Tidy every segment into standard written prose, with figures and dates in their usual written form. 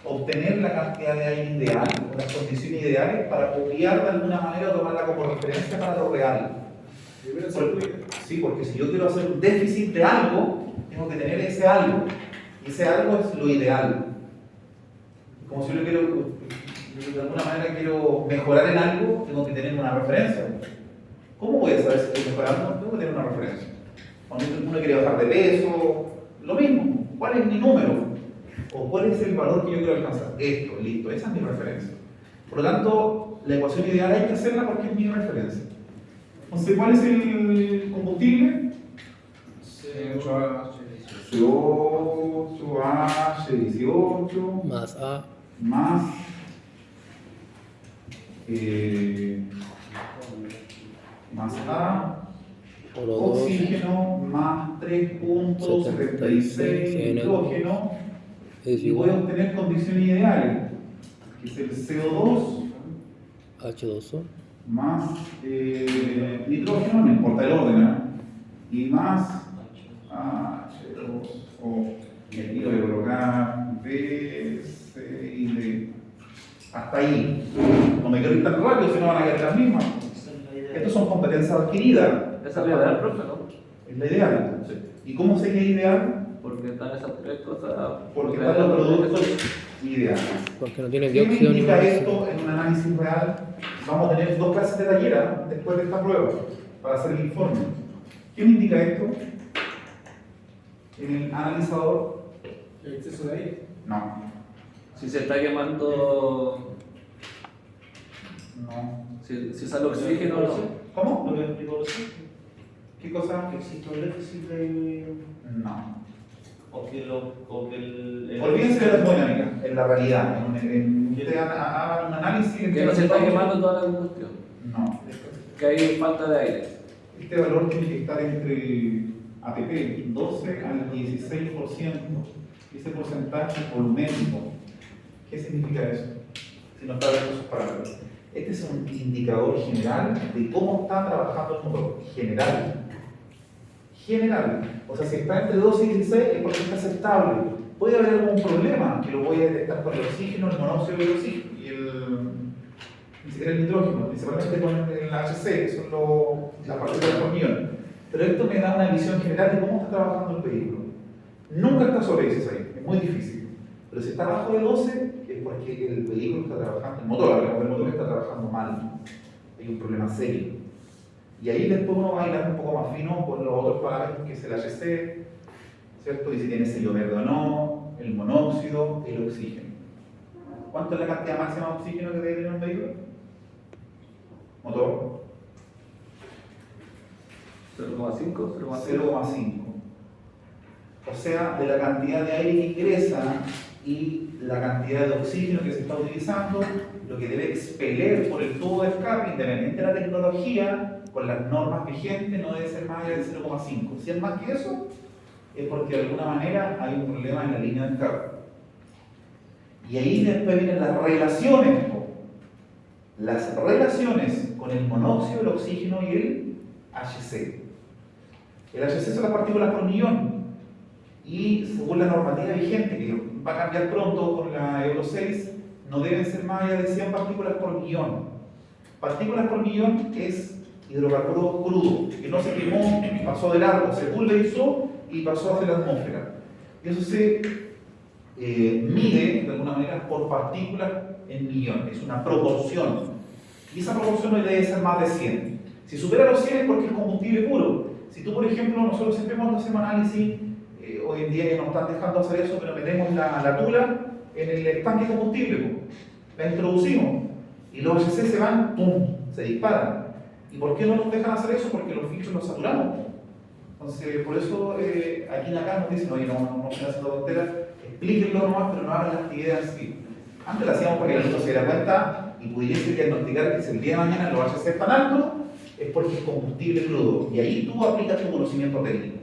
obtener la cantidad de aire ideal o las condiciones ideales para copiar de alguna manera o tomarla como referencia para lo real. Sí, porque si yo quiero hacer un déficit de algo, tengo que tener ese algo. Y ese algo es lo ideal. Como si yo quiero, de alguna manera quiero mejorar en algo, tengo que tener una referencia. ¿Cómo voy a saber si estoy mejorando? Tengo que tener una referencia. Cuando uno quiere bajar de peso, lo mismo. ¿Cuál es mi número? ¿O cuál es el valor que yo quiero alcanzar? Esto, listo, esa es mi referencia. Por lo tanto, la ecuación ideal hay que hacerla porque es mi referencia. Entonces, ¿cuál es el combustible? C8H18 más A más A por O2 oxígeno más 3.76 hidrógeno es y voy a igual obtener condiciones ideales, que es el CO2 H2O más nitrógeno, no importa el orden, ¿eh? Y más H2O. Y aquí lo voy a colocar B, C y D. Hasta ahí. No me quiero ir tan rápido, si no van a quedar las mismas. Estas son competencias adquiridas. Esa es la ideal, profe, ¿no? Es la ideal. Sí. ¿Y cómo sé que es ideal? Porque están esas tres cosas. Porque están los productos ideales. porque no tiene ¿Qué me dióxido ni indica monóxido. esto en un análisis real? Vamos a tener 2 clases de tallera después de esta prueba para hacer el informe. ¿Qué me indica esto? En el analizador. ¿El exceso de aire? No. Si se está quemando. No. Si sale oxígeno, no. ¿Cómo? ¿No me explicó eso? ¿Qué cosa? ¿Que existe un déficit de...? No. ¿O que el Olvídense de la termodinámica, en la realidad. Ustedes hagan un análisis. Que no se está quemando toda la combustión. No. Que hay falta de aire. Este valor tiene que estar entre el ATP, 12 al 16%. Ese porcentaje volumétrico. ¿Qué significa eso? Si no está viendo esos parámetros. Este es un indicador general de cómo está trabajando el motor. General. O sea, si está entre 12 y 16 es porque está aceptable. Puede haber algún problema que lo voy a detectar con el oxígeno, el monóxido y el oxígeno ni siquiera el nitrógeno, principalmente con el HC, que son las partículas por millón. Pero esto me da una visión general de cómo está trabajando el vehículo. Nunca está sobre 16, es muy difícil. Pero si está abajo de 12 es porque el vehículo está trabajando, el motor está trabajando mal. Hay un problema serio. Y ahí después uno va a hilar un poco más fino con los otros parámetros que es el HC, ¿cierto? Y si tiene sello verde o no, el monóxido, el oxígeno. ¿Cuánto es la cantidad máxima de oxígeno que debe tener un vehículo? Motor. 0,5, 0,5. O sea, de la cantidad de aire que ingresa y la cantidad de oxígeno que se está utilizando, lo que debe expeler por el tubo de escape, independiente de la tecnología, con las normas vigentes, no debe ser más allá de 0,5. Si es más que eso, es porque de alguna manera hay un problema en la línea de escape. Y ahí después vienen las relaciones. Las relaciones con el monóxido, el oxígeno y el HC. El HC son las partículas por millón. Y según la normativa vigente, que va a cambiar pronto con la Euro 6, no deben ser más allá de 100 partículas por millón. Partículas por millón es hidrocarburo crudo, que no se quemó, pasó de largo, se pulverizó y pasó hacia la atmósfera. Eso se mide de alguna manera por partículas en millón, es una proporción. Y esa proporción no debe ser más de 100. Si supera los 100 es porque es combustible puro. Si tú, por ejemplo, nosotros siempre cuando hacemos análisis, hoy en día ya no están dejando hacer eso, pero metemos la tula en el estanque de combustible, la introducimos y los HC se van, ¡pum!, se disparan. ¿Y por qué no nos dejan hacer eso? Porque los filtros los saturamos. Entonces, por eso aquí en acá nos dicen, oye, no estén haciendo tonteras, explíquenlo nomás, pero no hagan la actividad en sí. Antes la hacíamos para que el alumno se diera cuenta y pudiese diagnosticar que si el día de mañana los HC están altos, es porque es combustible crudo. Y ahí tú aplicas tu conocimiento técnico.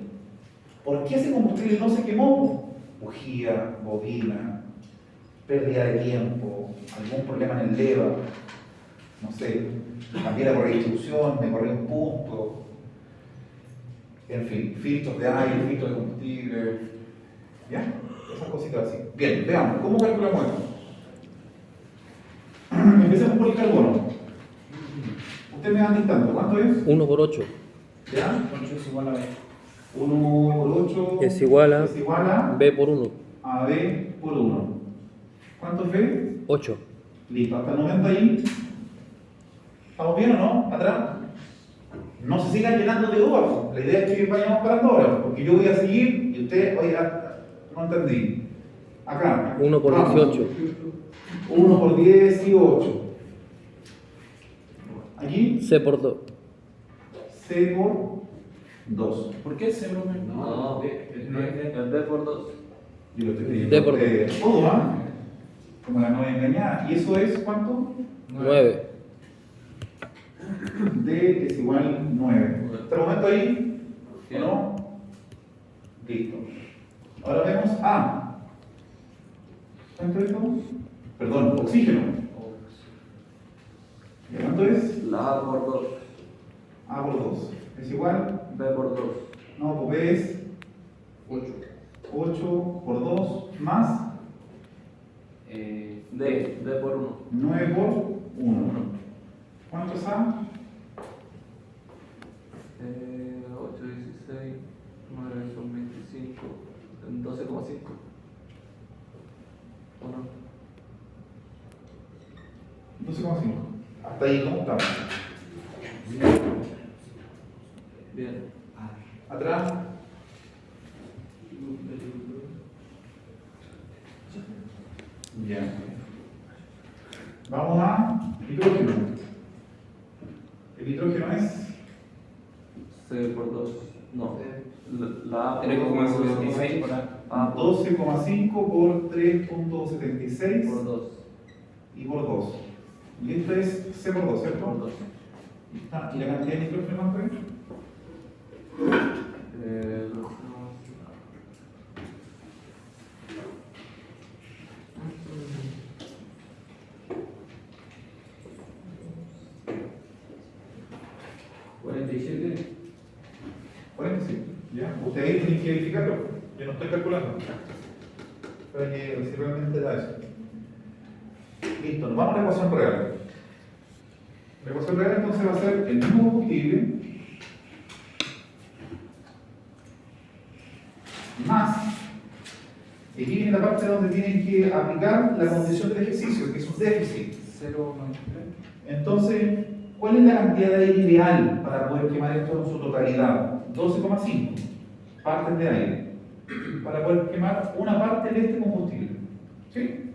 ¿Por qué ese combustible no se quemó? Bujía, bobina, pérdida de tiempo, algún problema en el leva, no sé, cambié la redistribución, me corrí un punto, en fin, filtros de aire, filtros de combustible, ¿ya? Esas cositas así. Bien, veamos, ¿cómo calculamos esto? Empecemos por el carbono. Ustedes me van dictando, ¿cuánto es? 1 por 8 ¿Ya? 8 es igual a B. 1 por 8 es igual a B por 1. a B por 1. ¿Cuánto es B? 8. Listo, hasta el momento ahí. ¿Estamos bien o no? ¿Atrás? No se sigan llenando de dudas. La idea es que vayamos parando ahora, porque yo voy a seguir y usted, oiga, no entendí. Acá. 1 por Vamos. 18. 1 por 18. Aquí, C por 2. C por 2. ¿Por qué C, profe? No, no es D. el D por 2. Yo lo estoy leyendo. D por todo, ¿ah? Como la no engañada. ¿Y eso es cuánto? 9. D es igual 9. ¿Hasta el momento ahí? ¿O no? Listo. Ahora vemos A. ¿Cuánto es esto? Perdón, oxígeno. ¿Cuánto es? La A por 2. A por 2. ¿Es igual? B por 2. No, pues B es 8 por 2 más D por 1. 9 por 1. ¿Cuánto es A? 8, 16, 9 son 25, 12,5. ¿O no? 12,5. Hasta ahí, ¿cómo estamos? Bien. Atrás. Bien. Vamos a hidrógeno. El hidrógeno es C por 2. No. La A por 3,76 por A. A por 12,5 por 3.76 2. y por 2. Y esto es C por 2, ¿cierto? Por 2. ¿Y la cantidad de nitrógeno cuánto es? ¿Ya? Ustedes tienen que verificarlo. Yo no estoy calculando. Para que si realmente da eso. Listo, nos vamos a la ecuación real. La ecuación real entonces va a ser el mismo combustible más. Aquí viene la parte donde tienen que aplicar la condición del ejercicio, que es un déficit. 0,93. Entonces, ¿cuál es la cantidad de aire ideal para poder quemar esto en su totalidad? 12,5 partes de aire para poder quemar una parte de este combustible. ¿Sí?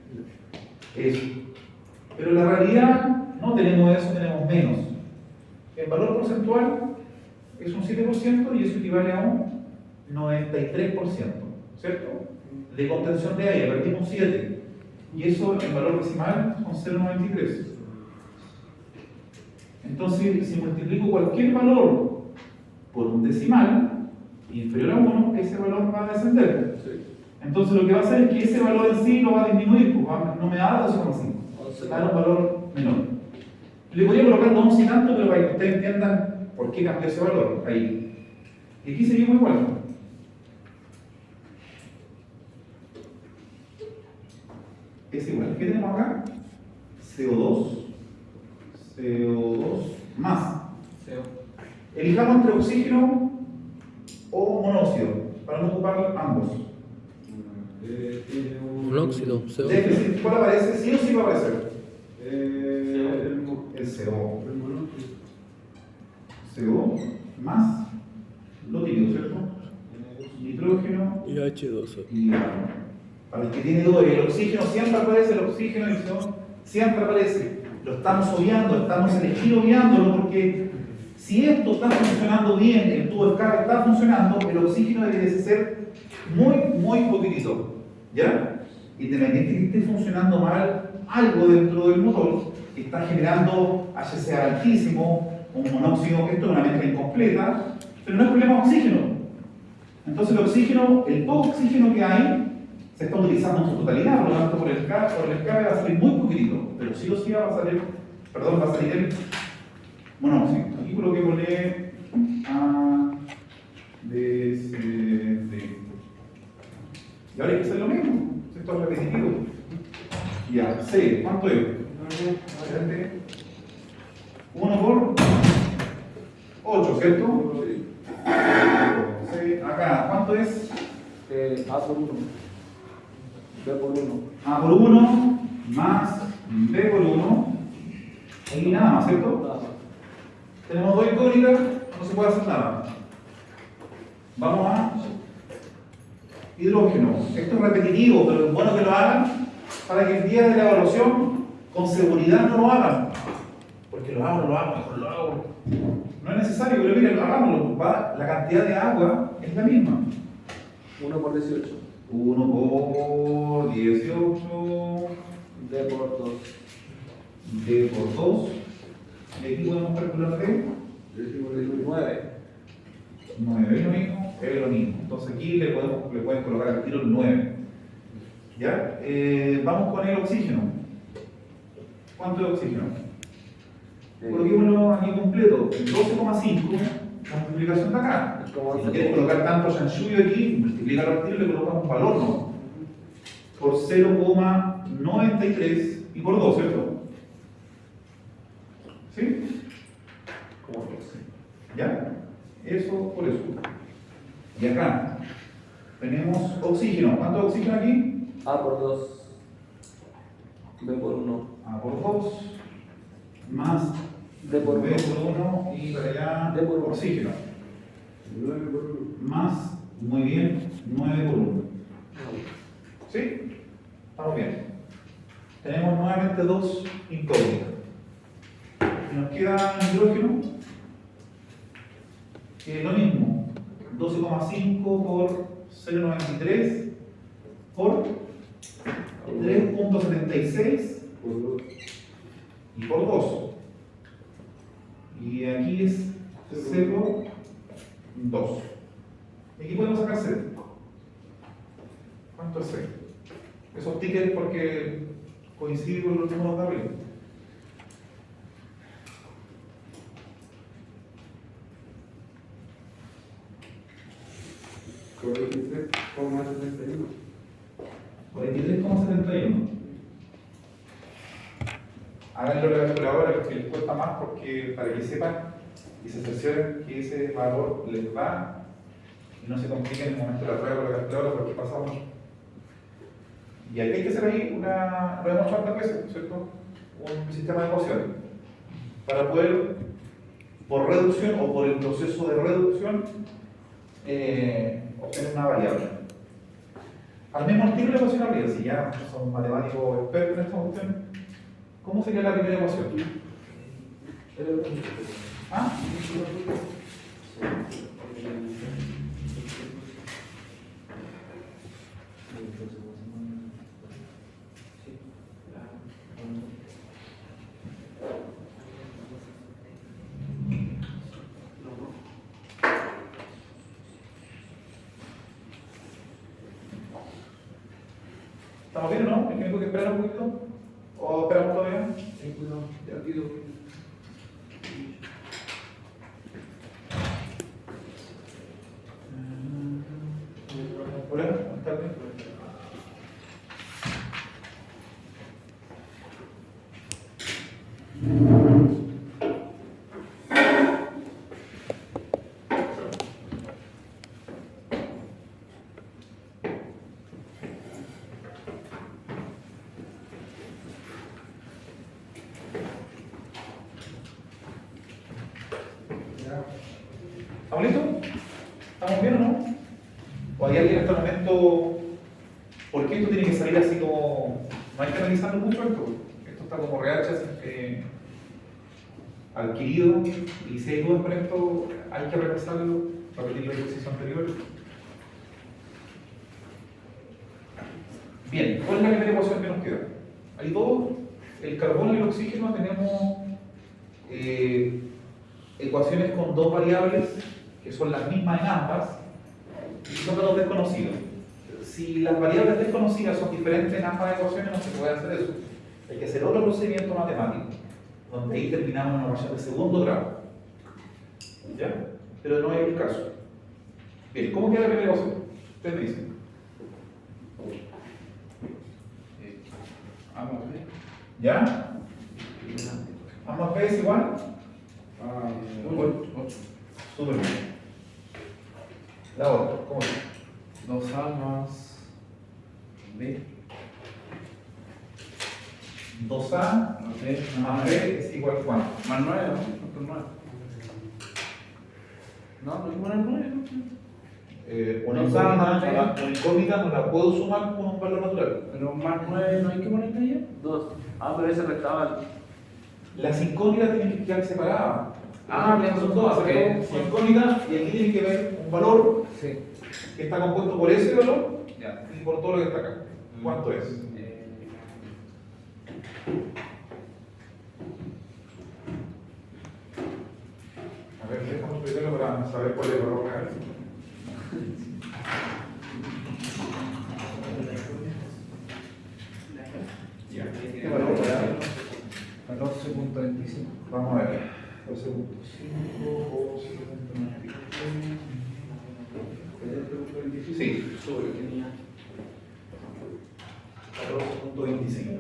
Eso. Pero en la realidad no tenemos eso, tenemos menos. El valor porcentual es un 7% y eso equivale a un 93%, ¿cierto? De contención de aire, perdimos un 7. Y eso en valor decimal son 0,93. Entonces, si multiplico cualquier valor por un decimal inferior a 1, ese valor va a descender. Sí. Entonces, lo que va a hacer es que ese valor en sí lo va a disminuir, pues no me da 12,5, da un valor menor. Le voy a colocar 11 y tanto, pero para que ustedes entiendan por qué cambió ese valor ahí. Y aquí seguimos igual. Es igual. ¿Qué tenemos acá? CO2 más. Elijamos entre oxígeno o monóxido para no ocupar ambos. Monóxido, CO. Déficit, ¿cuál aparece? Sí o sí va a aparecer. El CO. CO más lo típico, ¿cierto? Nitrógeno Y H2O. y para el que tiene duda, el oxígeno siempre aparece, el oxígeno y el CO siempre aparece. Lo estamos obviando, estamos elegidos obviándolo porque si esto está funcionando bien, el tubo de escape está funcionando, el oxígeno debe de ser muy poquitito. ¿Ya? Independiente que esté funcionando mal algo dentro del motor, que está generando HCA altísimo, un monóxido, esto es una mezcla incompleta, pero no es problema de oxígeno. Entonces el oxígeno, el poco oxígeno que hay, se está utilizando en su totalidad, por lo tanto por el escape va a salir muy poquitito, pero sí o sí va a salir, va a salir el monóxido. Aquí coloqué poner A, B, C, D. Y ahora hay que hacer lo mismo. Esto es repetitivo. Ya, C, ¿cuánto es? 1 por 8, ¿cierto? Sí. Acá, ¿cuánto es? A por 1. B por 1. A por 1 más B por 1. Y nada más, ¿cierto? Nada más. Tenemos dos incógnitas, no se puede hacer nada. Vamos a hidrógeno. Esto es repetitivo, pero es bueno que lo hagan para que el día de la evaluación con seguridad no lo hagan. Porque lo hago, mejor lo hago. No es necesario, pero miren, hagámoslo. La cantidad de agua es la misma. 1 por 18. 1 por 18. D por 2. D por 2. Y aquí podemos calcular D. 9. 9 es lo mismo, es lo mismo. Entonces aquí le pueden colocar al tiro el 9. ¿Ya? Vamos con el oxígeno. ¿Cuánto es oxígeno? Coloquémoslo aquí completo. 12,5. La multiplicación de acá. Si no quieres colocar tanto chanchullo aquí, multiplicar al tiro y le colocamos un valor, ¿no? Por 0,93 y por 2, ¿cierto? ¿Sí? Como 12. ¿Ya? Eso por eso. Y acá tenemos oxígeno. ¿Cuánto oxígeno aquí? A por 2. B por 1. A por 2 más D por B 1. por 1 y para allá D por 1. oxígeno. Más, muy bien, 9 por 1. ¿Sí? Estamos bien. Tenemos nuevamente dos incógnitas. Y nos queda hidrógeno, que es lo mismo. 12,5 por 0,93 por 3,76 y por 2. Y aquí es 0,2. Y aquí podemos sacar 0. ¿Cuánto es 0? Esos tickets porque coinciden con los números de arriba. Con 23,71. 43,71. Háganlo en la calculadora que les cuesta más porque para que sepan y se cercioren que ese valor les va y no se compliquen en el momento de la prueba con la calculadora porque pasa mucho. Y aquí hay que hacer ahí lo hemos hecho tantas veces, ¿cierto? Un sistema de ecuaciones para poder, por reducción o por el proceso de reducción, obtener una variable. Al mismo tiro la ecuación arriba, si ya son matemáticos expertos en esta cuestión, ¿cómo sería la primera ecuación? ¿Ah? ¿Estamos bien o no? ¿Es que tengo que esperar un poquito? ¿O esperamos todavía? Ya, tío. Hola, buenas tardes. ¿Estamos listos? ¿Estamos bien o no? ¿O hay alguien en este momento? ¿Por qué esto tiene que salir así como.? No hay que analizarlo mucho esto. Esto está como RH adquirido. Y si hay dudas con esto, hay que repasarlo, repetir el ejercicio anterior. Bien, ¿cuál es la primera ecuación que nos queda? Hay dos. El carbono y el oxígeno tenemos ecuaciones con dos variables que son las mismas en ambas y son datos desconocidos. Si las variables desconocidas son diferentes en ambas ecuaciones, no se puede hacer eso. Hay que hacer otro procedimiento matemático, donde ahí terminamos en una ecuación de segundo grado. ¿Ya? Pero no es el caso. Bien, ¿cómo queda la primera ecuación? Ustedes me dicen. A más B. ¿Ya? A más B es igual. 8. Súper bien. La otra, ¿cómo es? 2A más B. 2A Más B. más B es igual a cuánto. Más 9, ¿no? ¿Cuánto es 9? No, no es igual a 9, ¿no? Una Una incógnita no la puedo sumar con un valor natural. Pero más 9 no hay que ponerle allá. 2. Ah, pero ese restaba. Las incógnitas tienen que quedar separadas. Ah, bien, bien, son todas. ok, Son incógnitas y aquí tiene que ver un valor Sí. que está compuesto por ese valor y por todo lo que está acá. ¿Cuánto es? A ver, déjame explicarlo para saber cuál es el valor real. Ya, ¿qué valor real? 14.25. Vamos a ver. 12.5 Sí, sube. 14.25.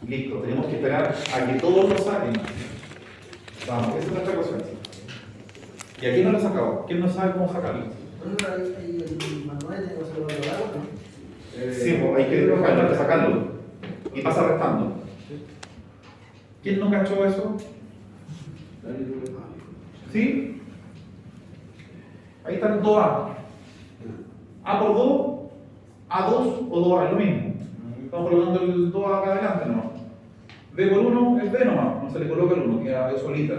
Listo, tenemos que esperar a que todos lo saquen. Vamos, esa es nuestra ecuación. ¿Y a quién no lo ha sacado? ¿Quién no sabe cómo sacarlo? Sí, pues hay que dejarlo, hay que sacarlo. Y pasa restando. ¿Quién no cachó eso? ¿Sí? Ahí están 2A. A por 2, A2 o 2A, es lo mismo. Estamos colocando el 2 acá adelante nomás. B por 1 es B nomás, no se le coloca el 1, queda B solita.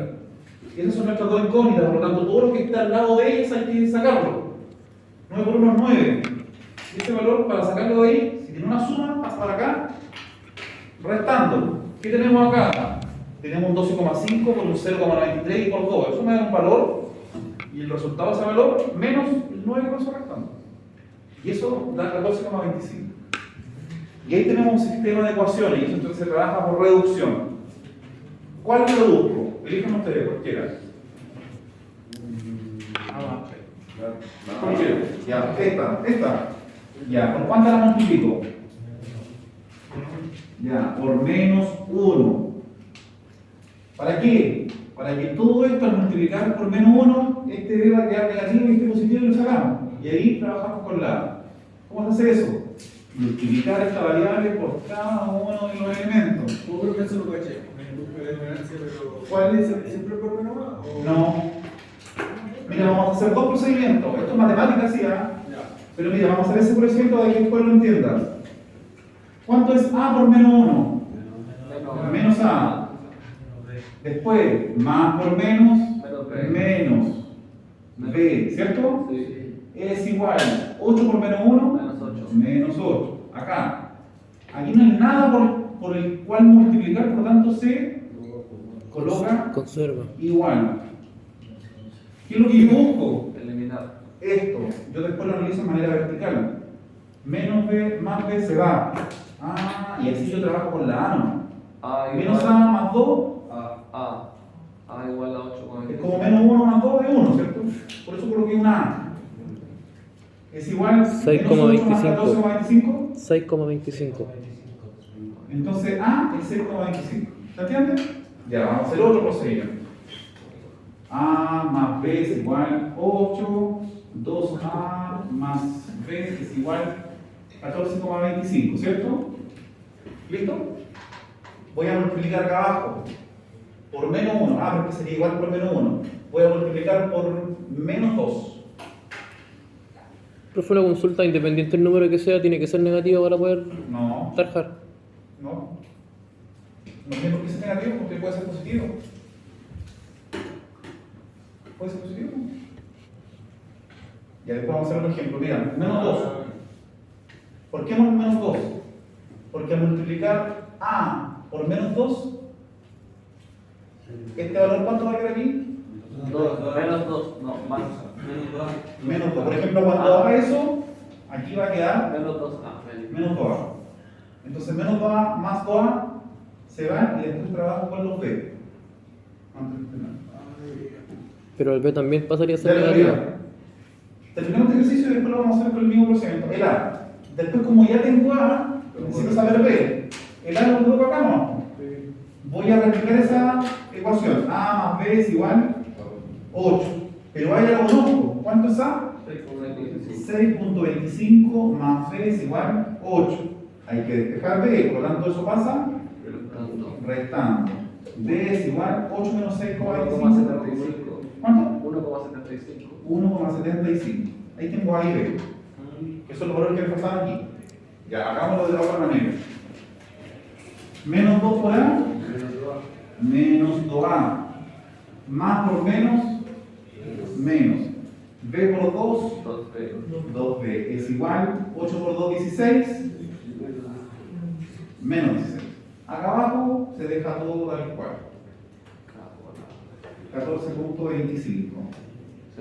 Y esas son nuestras dos incógnitas, por lo tanto todo lo que está al lado de ellas hay que sacarlo. 9 por 1 es 9. Y ese valor, para sacarlo de ahí, si tiene una suma, pasa para acá, restando. ¿Qué tenemos acá? Tenemos un 12,5 por un 0,93 y por 2. Eso me da un valor, y el resultado de ese valor menos el 9 que paso restando. Y eso da 14,25. Y ahí tenemos un sistema de ecuaciones, y eso entonces se trabaja por reducción. ¿Cuál reduzco? Elijan ustedes, cualquiera. A más B. Cualquiera. Ya, esta. Ya, ¿con cuánta la multiplico? Ya, por menos 1. ¿Para qué? Para que todo esto al multiplicar por menos 1, este B va a quedar negativo y este positivo y lo sacamos. Y ahí trabajamos con la A. ¿Cómo se hace eso? Multiplicar esta variable por cada uno de los elementos. Yo creo que eso lo caché. En el núcleo de ganancia, pero. ¿Cuál es? ¿Siempre por menos A? ¿O? No. Mira, vamos a hacer dos procedimientos. Esto es matemática, sí, ¿ah? Ya. Pero mira, vamos a hacer ese procedimiento de que después lo entiendas. ¿Cuánto es A por menos 1? Menos A. Después, más por menos, menos B, ¿cierto? Sí. Es igual 8 por menos 1, Menos 8. menos 8. Acá. Aquí no hay nada por el cual multiplicar, por lo tanto se coloca Conserva. igual. ¿Qué es lo que yo busco? Eliminar. Esto. Yo después lo analizo de manera vertical. Menos B más B se va. Ah, y así yo trabajo con la A, ¿no? A Menos igual A más 2 A igual a 8,25. es como menos 1 más 2 es 1, ¿cierto? Por eso coloqué una A. Es igual menos 8 más 14,25. 6,25. Entonces A es 0,25. ¿Se entiende? Ya, vamos a hacer otro procedimiento. A más B es igual 8, 2A más B es igual 14,25, ¿cierto? ¿Listo? Voy a multiplicar acá abajo por menos 1. Ah, porque sería igual por menos 1. Voy a multiplicar por menos 2. Pero fue una consulta independiente del número que sea, tiene que ser negativo para poder No, tarjar. no. No tiene por qué ser negativo porque puede ser positivo. ¿Puede ser positivo? Y después vamos a hacer un ejemplo. Mira, menos 2. ¿Por qué menos 2? Porque al multiplicar A por menos 2, ¿este valor cuánto va a quedar aquí? 2, menos 2, no, más. Menos 2. Por ejemplo, cuando haga eso, aquí va a quedar Menos 2A. menos 2A. Entonces, menos 2A más 2A se van y después trabajo con los B. Pero el B también pasaría a Ya ser lo negativo. mira. Terminamos este ejercicio y después lo vamos a hacer con el mismo procedimiento. El A, Después, como ya tengo A, necesito saber B. El A lo coloco acá, no. Voy a replicar esa ecuación. A más B es igual 8. Pero A ya lo conozco. ¿Cuánto es A? 6.25 más B es igual 8. Hay que despejar B, por lo tanto eso pasa restando. B es igual 8 menos 6,25. ¿Cuánto? 1,75. Ahí tengo A y B. Esos son los valores que me pasaban aquí. Ya, hagámoslo de la otra manera. Menos 2 por A, menos 2A. Más por menos, menos. B por 2, 2B. Es igual 8 por 2, 16. Menos 16. Acá abajo se deja todo tal cual. 14.25.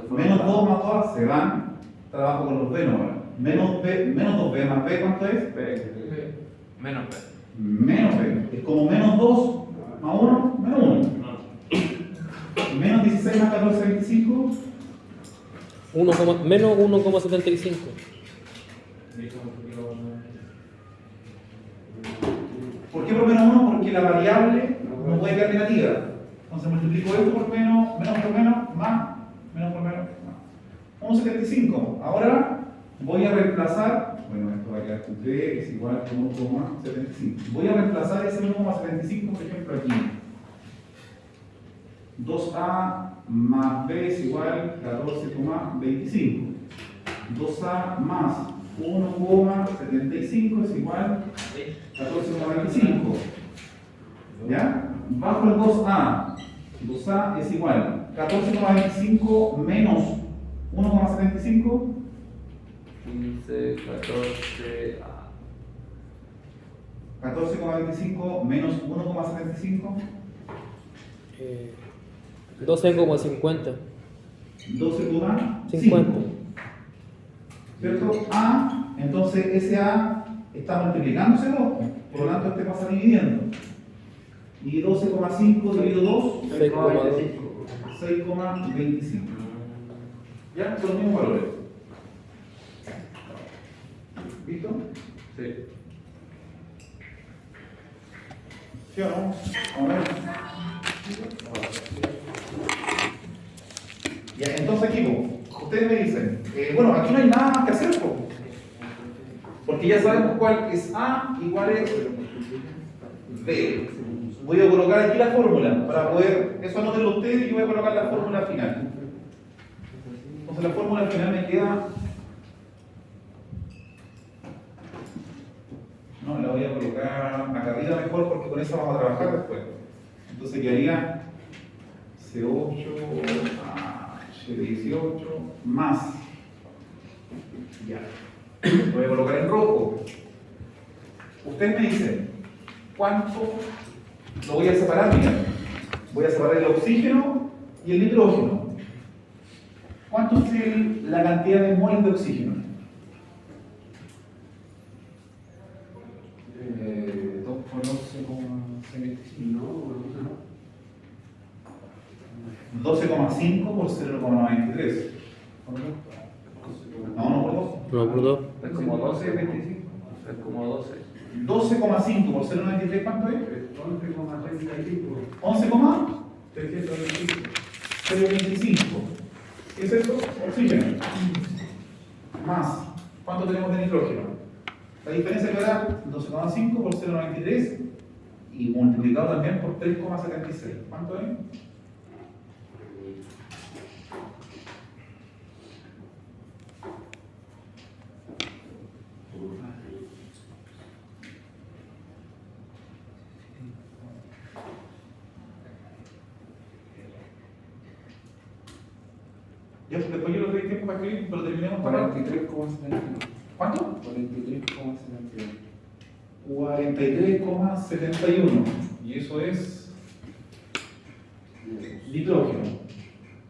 Menos 2 más 2 se van. Trabajo con los B no van. Menos 2B más B, ¿cuánto es? Menos B. Menos B. Es como menos 2 más 1, menos 1. Menos 16 más 14.25. Menos 1,75. ¿Por qué por menos 1? Porque la variable no puede quedar negativa. Entonces multiplico esto por menos, menos por menos, más, menos por menos, más. 1,75. Ahora voy a reemplazar, bueno, esto va a quedar con B es igual a 1,75. Voy a reemplazar ese 1,75, por ejemplo, aquí. 2A más B es igual a 14,25. 2A más 1,75 es igual a 14,25. ¿Ya? Bajo el 2A. 2A es igual a 14,25 menos 1,75. 15, 14A. 14,25 menos 1,75. 12,50. 12,50. ¿Cierto? A, entonces ese A está multiplicándose 2, por lo tanto este pasa dividiendo. Y 12,5 dividido 2, 6,25. ¿Ya? Son los mismos valores. ¿Visto? Sí. ¿Sí o no? Vamos a ver. Ya, entonces aquí, ustedes me dicen, bueno, aquí no hay nada más que hacer, porque ya sabemos cuál es A y cuál es B. Voy a colocar aquí la fórmula para poder, eso anótenlo ustedes y yo voy a colocar la fórmula final. Entonces la fórmula final me queda, no, la voy a colocar acá arriba mejor porque con eso vamos a trabajar después. Entonces quedaría C8 H18 más, ya, lo voy a colocar en rojo. Ustedes me dicen, ¿cuánto? Lo voy a separar, miren. Voy a separar el oxígeno y el nitrógeno. ¿Cuánto es la cantidad de moles de oxígeno? 2 por 11,75. 12,5 por 0,93. No, no por 2. No, por 2. Es como 12, 25. Es como 12. 12,5 por 0,93, ¿cuánto es? 11,35. 11,025. ¿Qué es eso? Oxígeno. Más. ¿Cuánto tenemos de nitrógeno? La diferencia quedará 12,5 por 0,93 y multiplicado también por 3,76. ¿Cuánto es? Ya, pues después yo lo doy tiempo para escribir, pero terminemos para... 43,71. ¿Cuánto? 43,71. 43,71. Y eso es nitrógeno.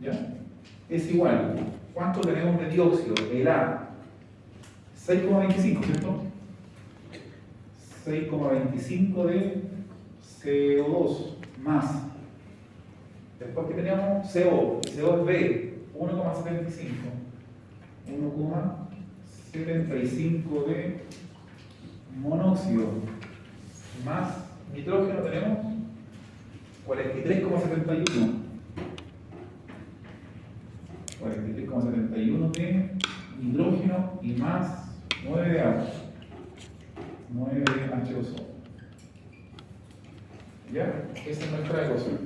¿Ya? Es igual. ¿Cuánto tenemos de dióxido? El A. 6,25, ¿cierto? 6,25 de CO2 más. Después que teníamos CO. CO es B. 1,75. 1,75 de monóxido más nitrógeno tenemos 43,71. 43,71 de nitrógeno y más 9 de agua. 9 de H2O. ¿Ya? Esa es nuestra ecuación.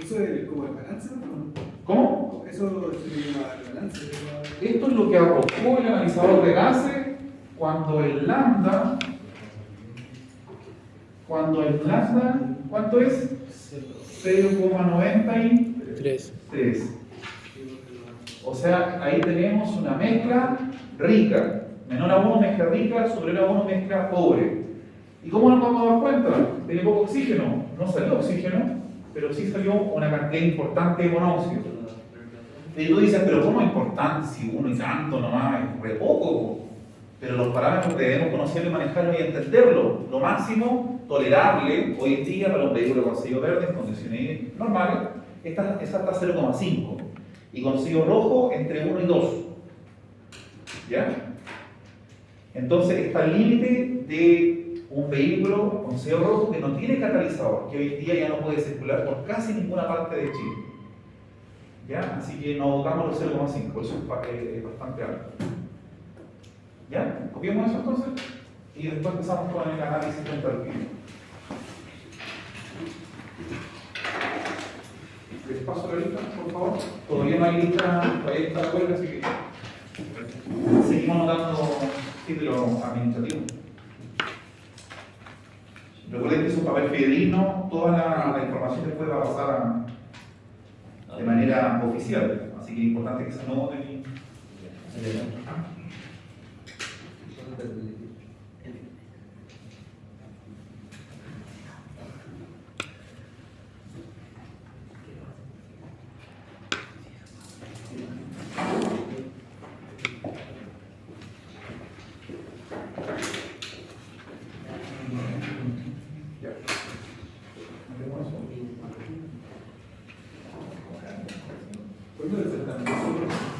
¿Eso es como el balance, no? ¿Cómo? Eso se llama el balance. Esto es lo que arrojó el analizador de gases cuando el lambda, ¿cuánto es? 0,93. 3. O sea, ahí tenemos una mezcla rica. Menor a 1 mezcla rica, superior a 1 mezcla pobre. ¿Y cómo nos vamos a dar cuenta? Tiene poco oxígeno. No salió oxígeno, pero sí salió una cantidad importante de monóxido. Y tú dices, pero ¿cómo es importante si uno y tanto nomás? Es re poco. Pero los parámetros debemos conocerlo y manejarlo y entenderlo. Lo máximo tolerable hoy en día para un vehículo con sello verde en condiciones normales es hasta 0,5. Y con sello rojo entre 1 y 2. ¿Ya? Entonces está el límite de un vehículo con sello rojo que no tiene catalizador, que hoy en día ya no puede circular por casi ninguna parte de Chile. ¿Ya? Así que no votamos los 0,5, por eso es bastante alto. ¿Ya? ¿Copiamos eso entonces? Y después empezamos con el análisis de entalpía. Les paso la lista, por favor. Todavía no hay lista, todavía está la huelga, así que seguimos notando títulos administrativos. Recuerden que es un papel fidedigno, toda la información después va a pasar de manera oficial, así que es importante que se anoten y...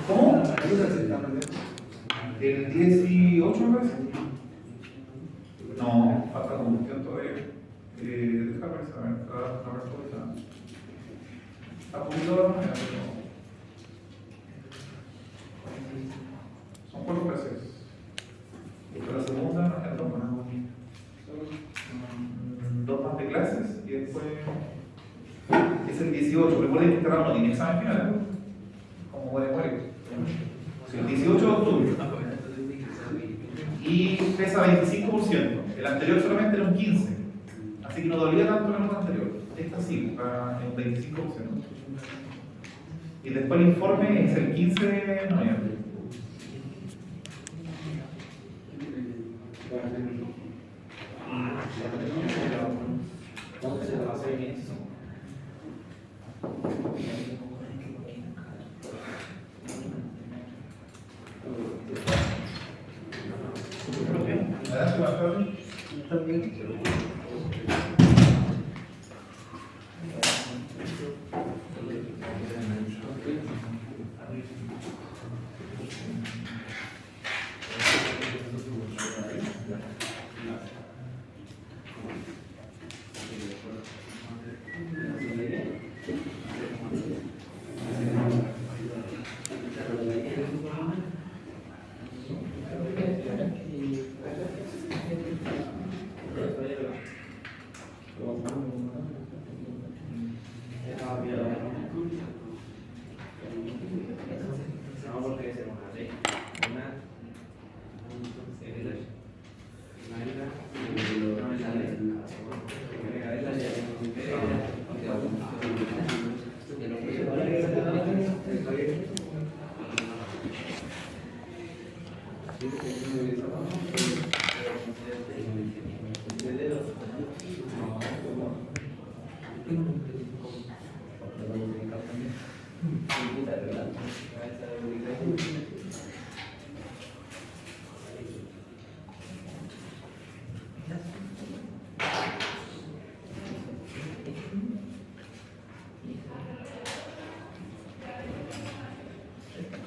¿Cómo? ¿El 18 me parece? No, falta combustión todavía. Déjame ver, está poquito de manera, pero son 4 clases. Esta es la segunda, no es 2 más. 2 más de clases y después es el 18. Recuerden que este ramo no tiene examen final, ¿no? Como muere. El 18 de octubre. Y pesa 25%. El anterior solamente era un 15%. Así que no dolía tanto la nota anterior. Esta sí, está en un 25%. Y después el informe es el 15 de noviembre.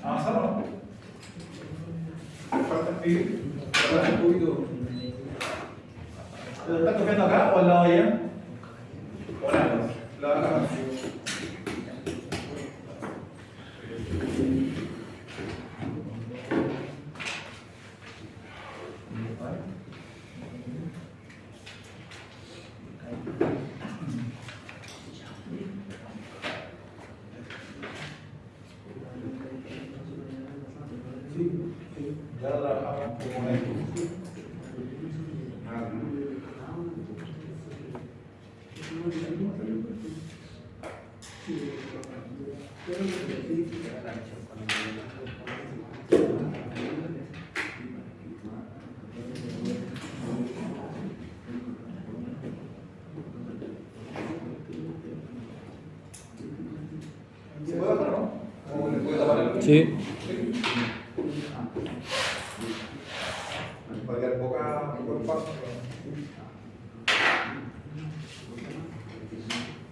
¿Avanzamos? ¿Falta escribir? Un poquito. ¿Lo estás copiando acá o al lado de allá? O nada, la de acá. Ya lo trabajamos con esto. ¿Se puede bajar, no? ¿O le puede tapar el? Sí. Va a quedar poco espacio.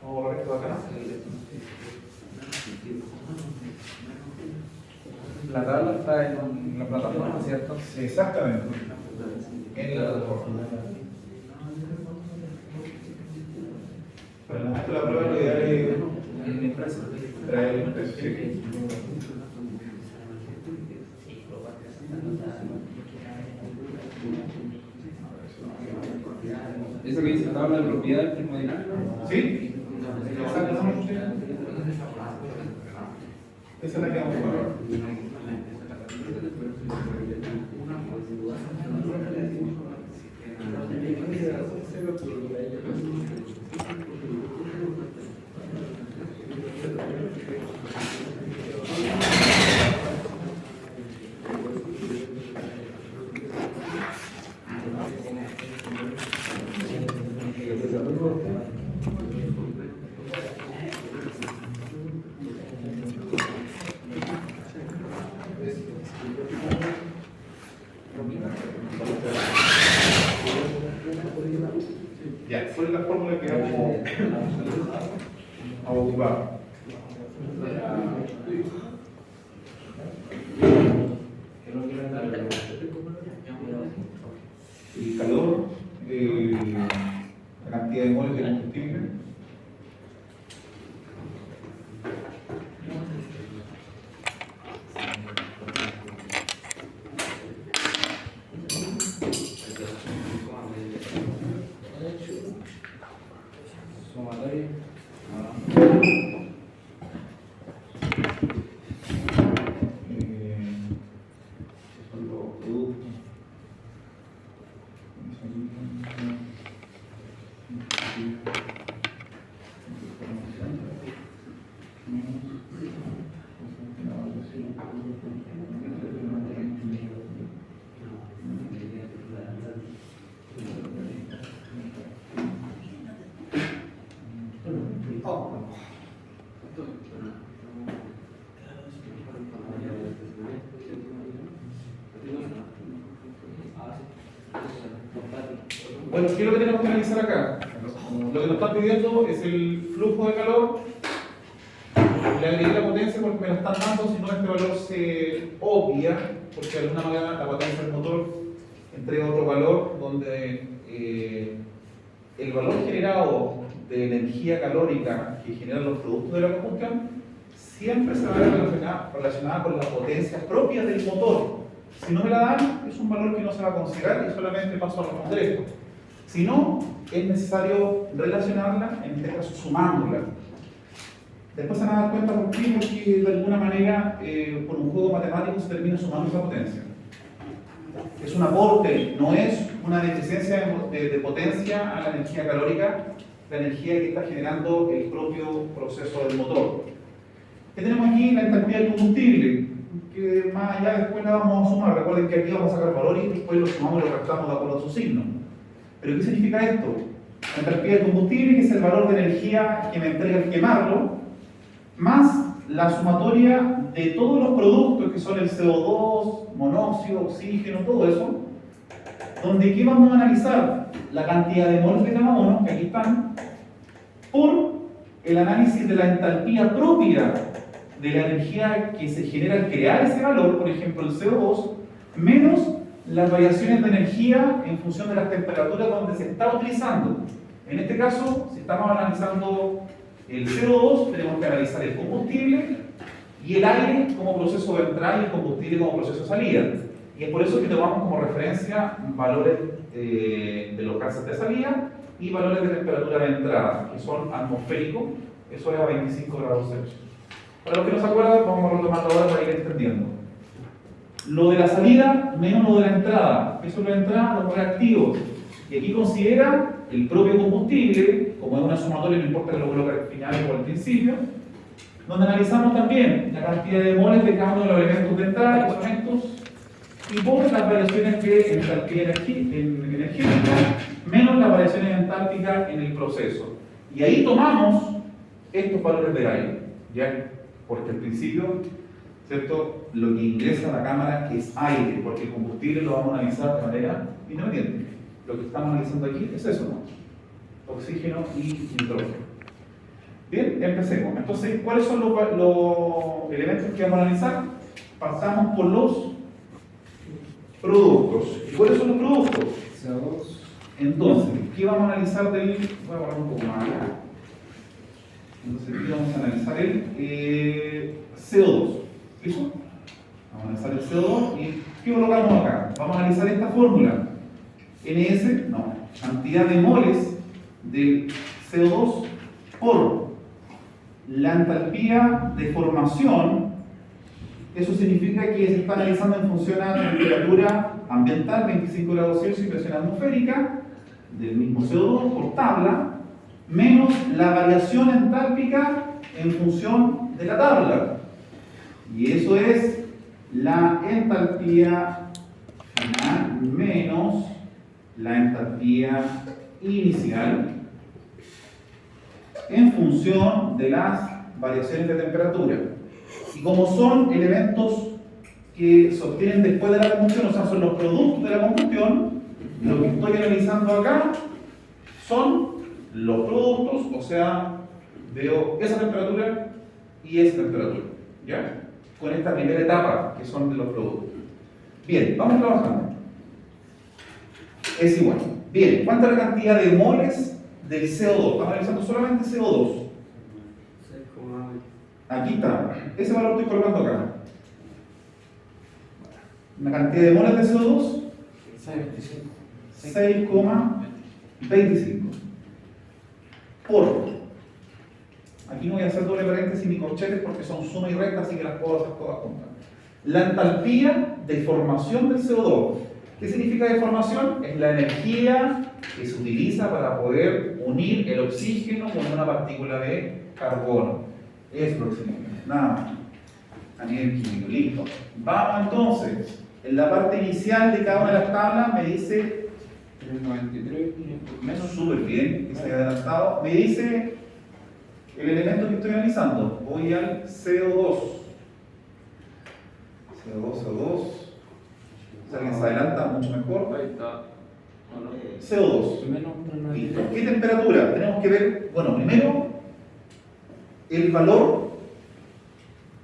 Vamos a borrar esto de acá. La tabla está en la plataforma, ¿cierto? Sí, exactamente. En la plataforma. Para el momento de la prueba lo ideal es En impresa. traer el impreso. Sí. Eso que dice la tabla de propiedades termodinámicas. ¿Sí? Exactamente. Esa es la que vamos a poner. Ya, ¿cuál es la fórmula que vamos a ocupar? El calor, la cantidad de moles de combustible. Sumatorio. Son los productos. Bueno, ¿qué es lo que tenemos que analizar acá? Lo que nos están pidiendo es el flujo de calor. Le agregué la potencia porque me la están dando, si no este valor se obvia, porque de alguna manera la potencia del motor entrega otro valor donde el valor generado de energía calórica que generan los productos de la combustión siempre se va a ver relacionada con la potencia propia del motor. Si no me la dan, es un valor que no se va a considerar y solamente paso a responder esto. Si no, es necesario relacionarla, en este caso sumándola. Después se van a dar cuenta por qué, porque de alguna manera, por un juego matemático se termina sumando esa potencia. Es un aporte, no es una deficiencia de potencia a la energía calórica, la energía que está generando el propio proceso del motor. ¿Qué tenemos aquí? La entalpía del combustible, que más allá después la vamos a sumar. Recuerden que aquí vamos a sacar valores y después lo sumamos y lo restamos de acuerdo a su signo. ¿Pero qué significa esto? La entalpía del combustible, que es el valor de energía que me entrega el quemarlo, más la sumatoria de todos los productos que son el CO2, monóxido, oxígeno, todo eso, donde aquí vamos a analizar la cantidad de moles de cada uno, que aquí están, por el análisis de la entalpía propia de la energía que se genera al crear ese valor, por ejemplo el CO2, menos las variaciones de energía en función de las temperaturas donde se está utilizando. En este caso, si estamos analizando el CO2, tenemos que analizar el combustible y el aire como proceso de entrada y el combustible como proceso de salida. Y es por eso que tomamos como referencia valores de los gases de salida y valores de temperatura de entrada, que son atmosféricos, eso es a 25 grados Celsius. Para los que no se acuerdan, vamos a retomarlo ahora para ir entendiendo. Lo de la salida menos lo de la entrada. Eso es la entrada, los reactivos. Y aquí considera el propio combustible, como es una sumatoria, no importa que lo coloque al final o al principio, donde analizamos también la cantidad de moles de cada uno de los elementos de entrada, que son estos, y por las variaciones de entalpía energética, menos las variaciones entálpicas en el proceso. Y ahí tomamos estos valores del aire, ¿ya? Porque al principio, ¿cierto? Lo que ingresa a la cámara es aire, porque el combustible lo vamos a analizar de manera independiente. Lo que estamos analizando aquí es eso, ¿no? Oxígeno y nitrógeno. Bien, empecemos. Entonces, ¿cuáles son los elementos que vamos a analizar? Pasamos por los productos. ¿Y cuáles son los productos? CO2. Entonces, ¿qué vamos a analizar del...? Voy a borrar un poco más. Entonces, aquí vamos a analizar el CO2. ¿Listo? Vamos a analizar el CO2 y ¿qué colocamos acá? Vamos a analizar esta fórmula. NS, no, cantidad de moles del CO2 por la entalpía de formación. Eso significa que se está analizando en función a temperatura ambiental, 25 grados Celsius y presión atmosférica, del mismo CO2 por tabla, menos la variación entálpica en función de la tabla. Y eso es la entalpía final menos la entalpía inicial en función de las variaciones de temperatura. Y como son elementos que se obtienen después de la combustión, o sea, son los productos de la combustión, lo que estoy analizando acá son los productos, o sea, veo esa temperatura y esa temperatura, ¿ya? Con esta primera etapa, que son de los productos. Bien, vamos trabajando. Es igual. Bien, ¿cuánta es la cantidad de moles del CO2? Estamos analizando solamente CO2. Aquí está. Ese valor lo estoy colocando acá. La cantidad de moles de CO2, 6,25. Por. Aquí no voy a hacer doble paréntesis ni corchetes porque son suma y recta, así que las puedo hacer todas juntas. La entalpía de formación del CO2. ¿Qué significa deformación? Es la energía que se utiliza para poder unir el oxígeno con una partícula de carbono. Eso es lo que significa. Nada más. A nivel químico. Listo. Vamos entonces. En la parte inicial de cada una de las tablas me dice 393. menos súper bien, que se haya adelantado. Me dice el elemento que estoy analizando. Voy al CO2. CO2. Si alguien se adelanta, mucho mejor. Ahí está. CO2. Listo. ¿Qué temperatura? Tenemos que ver, bueno, primero, el valor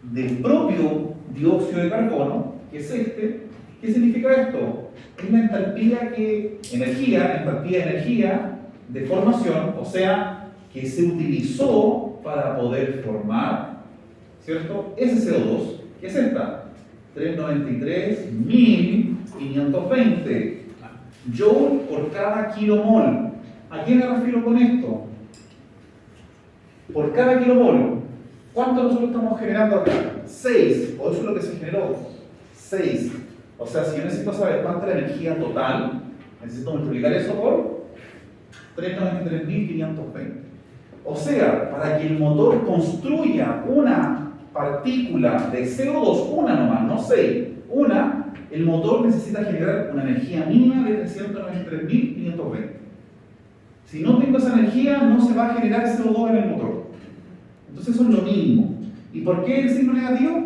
del propio dióxido de carbono, que es este. ¿Qué significa esto? Es la entalpía de energía de formación, o sea, que se utilizó para poder formar, ¿cierto? Ese CO2, que es esta, 393.520 joule por cada kilomol. ¿A qué me refiero con esto? Por cada kilomol, ¿cuánto nosotros estamos generando acá? 6, o eso es lo que se generó, 6. O sea, si yo necesito saber cuánta es la energía total, necesito multiplicar eso por 393.520. O sea, para que el motor construya una partícula de CO2, una nomás, no 6, una, el motor necesita generar una energía mínima de 393.520. Si no tengo esa energía, no se va a generar CO2 en el motor. Entonces eso es lo mínimo. ¿Y por qué el signo negativo?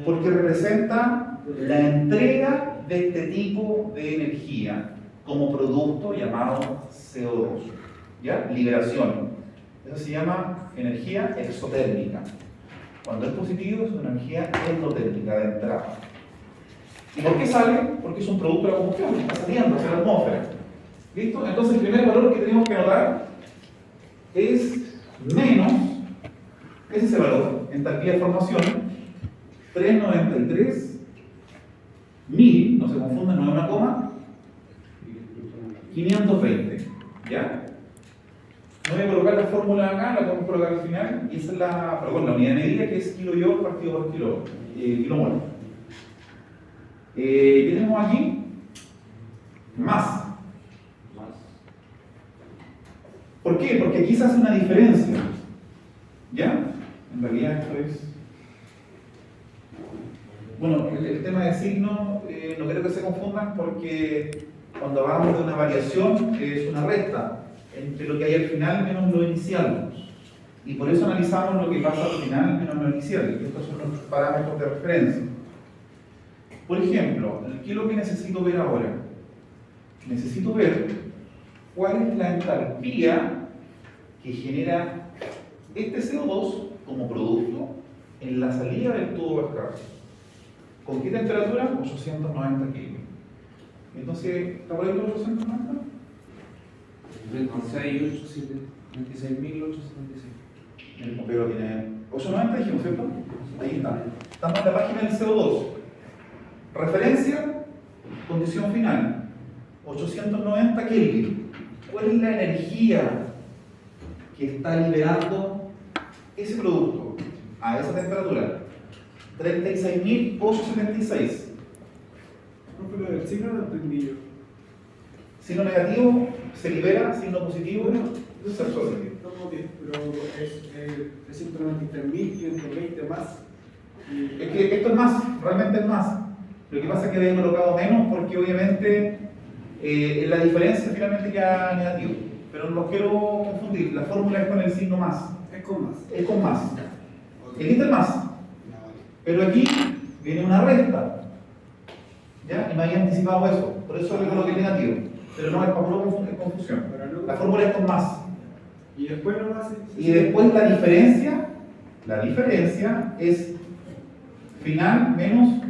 Porque representa la entrega de este tipo de energía como producto llamado CO2. ¿Ya? Liberación. Eso se llama energía exotérmica. Cuando es positivo es una energía endotérmica de entrada. ¿Y por qué sale? Porque es un producto de la combustión, está saliendo hacia la atmósfera. ¿Listo? Entonces el primer valor que tenemos que anotar es menos, ¿qué es ese valor? Entalpía de formación, 393.000, no se confundan, no es una coma, 520. ¿Ya? No voy a colocar la fórmula acá, la podemos colocar al final, y esa es la unidad de medida que es kilojoule partido por kilomol. ¿Qué tenemos aquí? Más. ¿Por qué? Porque aquí se hace una diferencia. ¿Ya? En realidad esto es... Bueno, el tema de signo no creo que se confundan porque cuando hablamos de una variación es una resta entre lo que hay al final menos lo inicial. Y por eso analizamos lo que pasa al final menos lo inicial. Y estos son los parámetros de referencia. Por ejemplo, ¿qué es lo que necesito ver ahora? Necesito ver cuál es la entalpía que genera este CO2 como producto en la salida del tubo de escape. ¿Con qué temperatura? 890 kelvin. Entonces, ¿está por ahí los 890? 26.876. El papel tiene 890, dijimos, ¿cierto? Ahí está. Estamos en la página del CO2. Referencia, condición final, 890 Kelvin. ¿Cuál es la energía que está liberando ese producto a esa temperatura? 36.876. No, pero el signo no entendí yo. Signo negativo se libera, signo positivo se absorbe. Estamos bien, pero es 393.520 más. Es que esto es más, realmente es más. Lo que pasa es que había colocado menos porque obviamente la diferencia finalmente queda negativo. Pero no los quiero confundir, la fórmula es con el signo más. Es con más. Es con más. Ok. Aquí está el más. Ya, vale. Pero aquí viene una resta. ¿Ya? Y me había anticipado eso. Por eso le coloqué negativo. Pero no es para pura confusión. Pero no- La fórmula es con más. Y después nomás. Y después la diferencia es final menos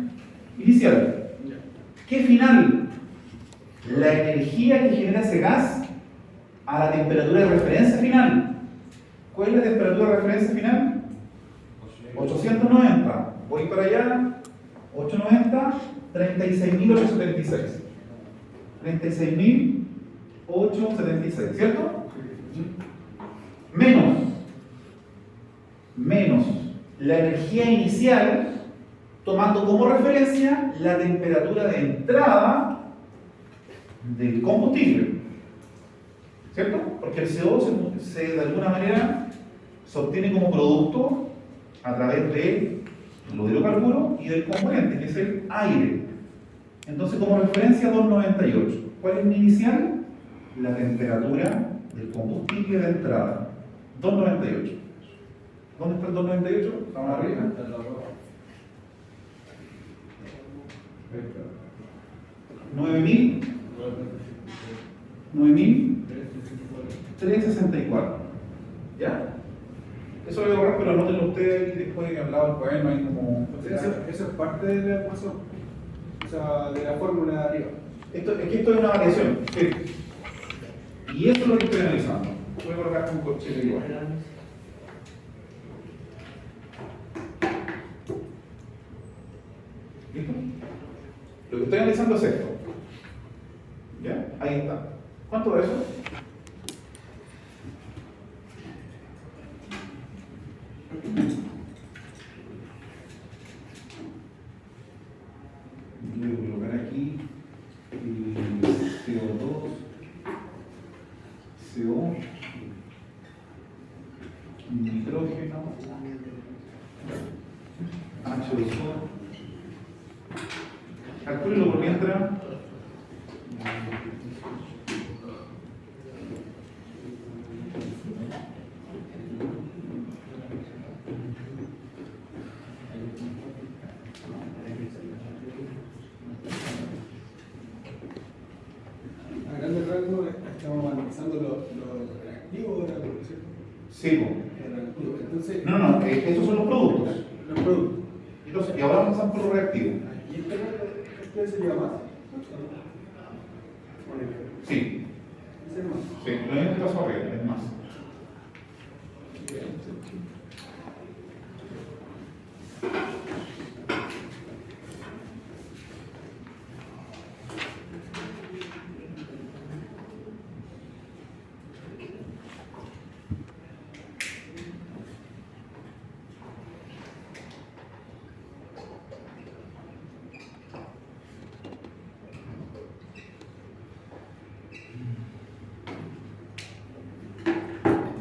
inicial. Ya. ¿Qué final? La energía que genera ese gas a la temperatura de referencia final. ¿Cuál es la temperatura de referencia final? 890. Voy para allá. 890, 36.876. 36.876, ¿cierto? Menos la energía inicial, tomando como referencia la temperatura de entrada del combustible, ¿cierto? Porque el CO2 de alguna manera se obtiene como producto a través del hidrocarburo y del componente, que es el aire. Entonces, como referencia, 298. ¿Cuál es mi inicial? La temperatura del combustible de entrada. 298. ¿Dónde está el 298? Estamos arriba. 9.364. ¿Ya? Eso lo voy a borrar, pero anótenlo ustedes y después que hablaba el poema ahí como... O sea, eso es parte de la ecuación. O sea, de la fórmula de arriba. Es que esto es una variación. Sí. Y eso es lo que estoy analizando. Voy a colocar un corchete igual. ¿Listo? Lo que estoy analizando es esto. ¿Ya? Ahí está. ¿Cuánto de eso? Voy a colocar aquí CO2, CO, nitrógeno, H2O. Calcúlelo por mientras. A grandes rasgos estamos analizando lo reactivo de la producción. Sí, po. Entonces, No, estos son los productos. El producto. Entonces, y ahora vamos a un polo reactivo. ¿Y este sería más? Sí, Ese es más. sí, lo mismo que pasó arriba, es más.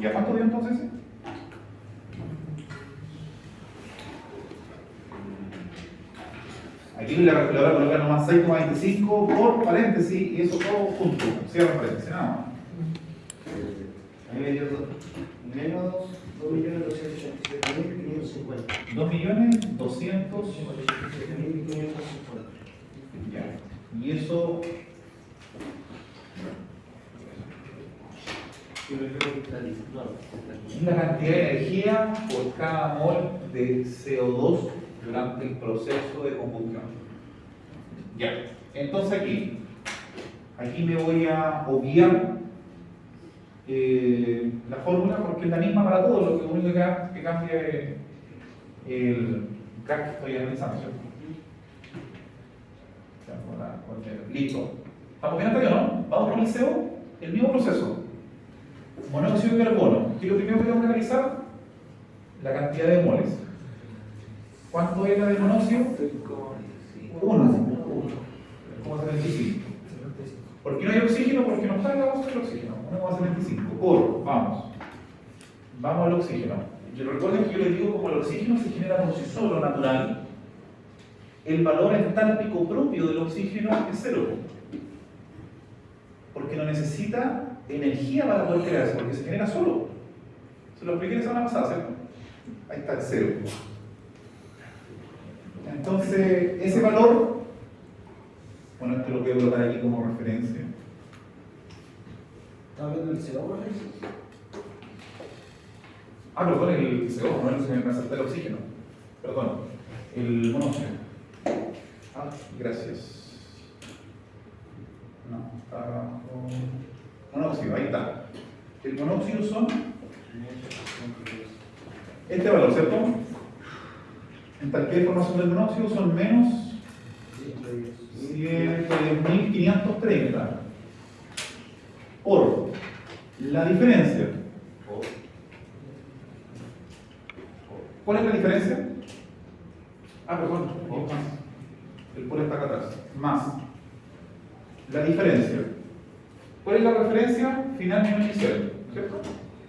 ¿Ya cuánto dio entonces? Aquí le voy a colocar nomás 6,25 por paréntesis y eso todo junto. Cierra paréntesis, nada más. Ahí me dio menos 2.287.550. 2.200.000. 7.550. Ya. Y eso. Es la cantidad de energía por cada mol de CO2 durante el proceso de combustión. Ya. Entonces aquí me voy a obviar la fórmula porque es la misma para todos, lo único que cambia es el gas que estoy analizando, ¿cierto? Listo. ¿Estamos bien hasta aquí o no? Vamos con el CO, el mismo proceso. Monóxido de carbono. ¿Qué es lo primero que tengo que analizar? La cantidad de moles. ¿Cuánto es la de monóxido? 1,75. ¿Por qué no hay oxígeno? Porque no está en la base del oxígeno. 1,75. Vamos al oxígeno. Recuerden que yo les digo, como el oxígeno se genera por sí solo, natural, el valor entálpico propio del oxígeno es 0. Porque no necesita energía para poder crearse, porque se genera solo. Se lo expliqué la semana pasada, ¿cierto? Ahí está el 0. Entonces, ese valor, bueno, esto lo voy a colocar aquí como referencia. ¿Está hablando del CO2? Ah, perdón, el CO2, no se me salta el oxígeno. Perdón, el monóxido. Ah, gracias. No, está abajo. Monóxido, ahí está. El monóxido son este valor, ¿cierto? Entalpía de formación del monóxido son menos 110.530 por la diferencia. ¿Cuál es la diferencia? Ah, perdón, más. El por está acá atrás. Más. La diferencia. ¿Cuál es la referencia? Final menos inicial, ¿cierto?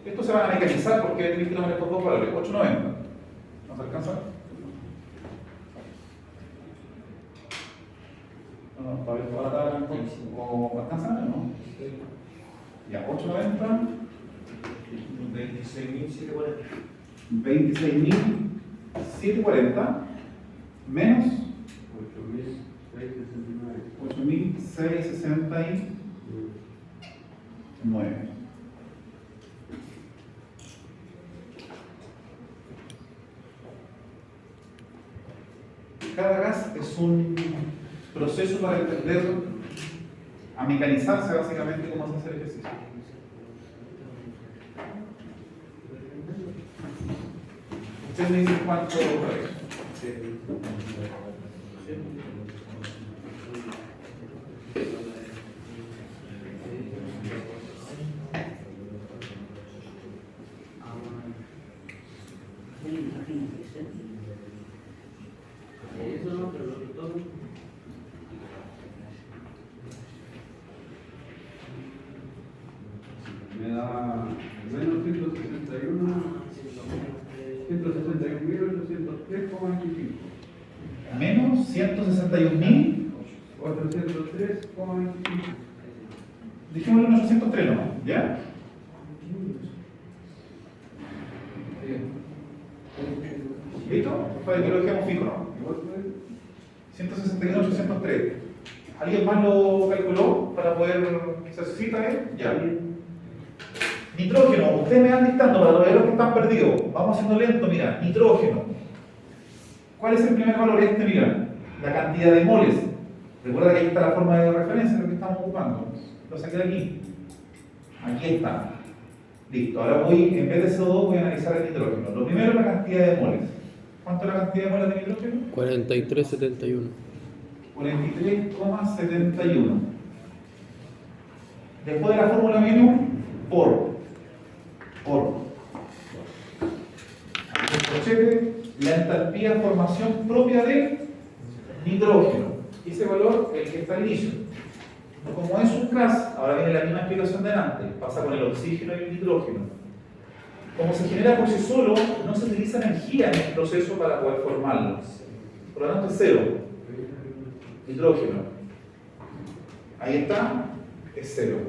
Esto se va a mecanizar porque tenéis que tomar estos dos valores. 890. ¿Nos alcanza? No, para ver toda la tabla entonces. ¿O alcanza? No. Ya, 890. 26.740 menos 8.669. Cada gas es un proceso para entender, a mecanizarse básicamente cómo se hace el ejercicio. Ustedes me dicen cuánto otra vez. Me da menos 161.803,25. Menos 161.000. 803,25. Dijimos en 803 nomás, ¿ya? ¿Listo? Para que lo dejemos fijo, ¿no? 161.803. ¿Alguien más lo calculó para poder se cita él? Ya. Nitrógeno, ustedes me van dictando para los que están perdidos. Vamos haciendo lento, mira, nitrógeno. ¿Cuál es el primer valor? Este, mira, la cantidad de moles. Recuerda que ahí está la forma de referencia, lo que estamos ocupando. Lo saqué de aquí. Aquí está. Listo. Ahora voy, en vez de CO2, voy a analizar el nitrógeno. Lo primero es la cantidad de moles. ¿Cuánto es la cantidad de moles de nitrógeno? 43,71. 43,71. Después de la fórmula menos, por. La entalpía de formación propia del nitrógeno. Y ese valor, el que está al inicio. Como es un gas, ahora viene la misma explicación de antes, pasa con el oxígeno y el nitrógeno. Como se genera por sí solo, no se utiliza energía en el proceso para poder formarlo. Por lo tanto es cero. Nitrógeno. Ahí está, es cero.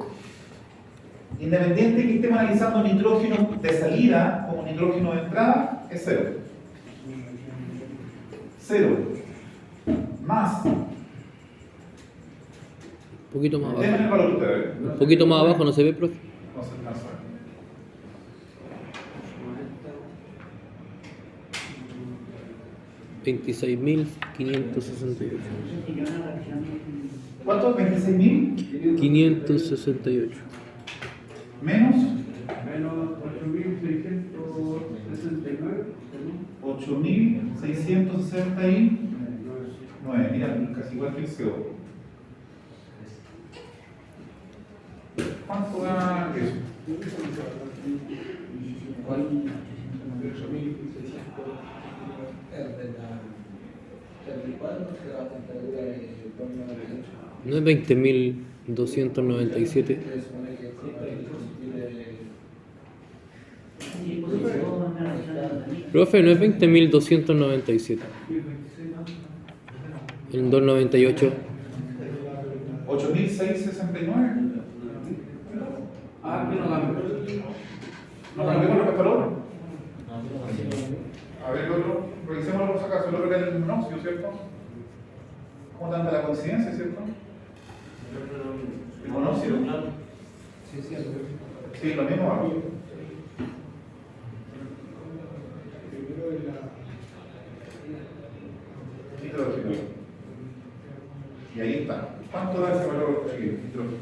Independiente que estemos analizando nitrógeno de salida como nitrógeno de entrada, es cero. Cero. Más. Un poquito más Denme el abajo. valor ustedes. Un poquito más abajo, ¿no se ve, profe? No se alcanza. 26.568. ¿Cuánto? 26.000 568. menos Menos 8.669. 8.669. Mira, casi igual que el CO. ¿Cuánto da eso? ¿No es 20.297? Profe, ¿no es 20.297? El 298. 8.669. Ah, que no la ¿No cambiamos respecto al otro? A ver, el otro, revisémoslo por si acaso. El otro era el monóxido, ¿cierto? ¿Cómo tanta la coincidencia, cierto? El monóxido. Sí, lo mismo va. Nitrógeno. Y ahí está. ¿Cuánto da ese valor aquí? Nitrógeno.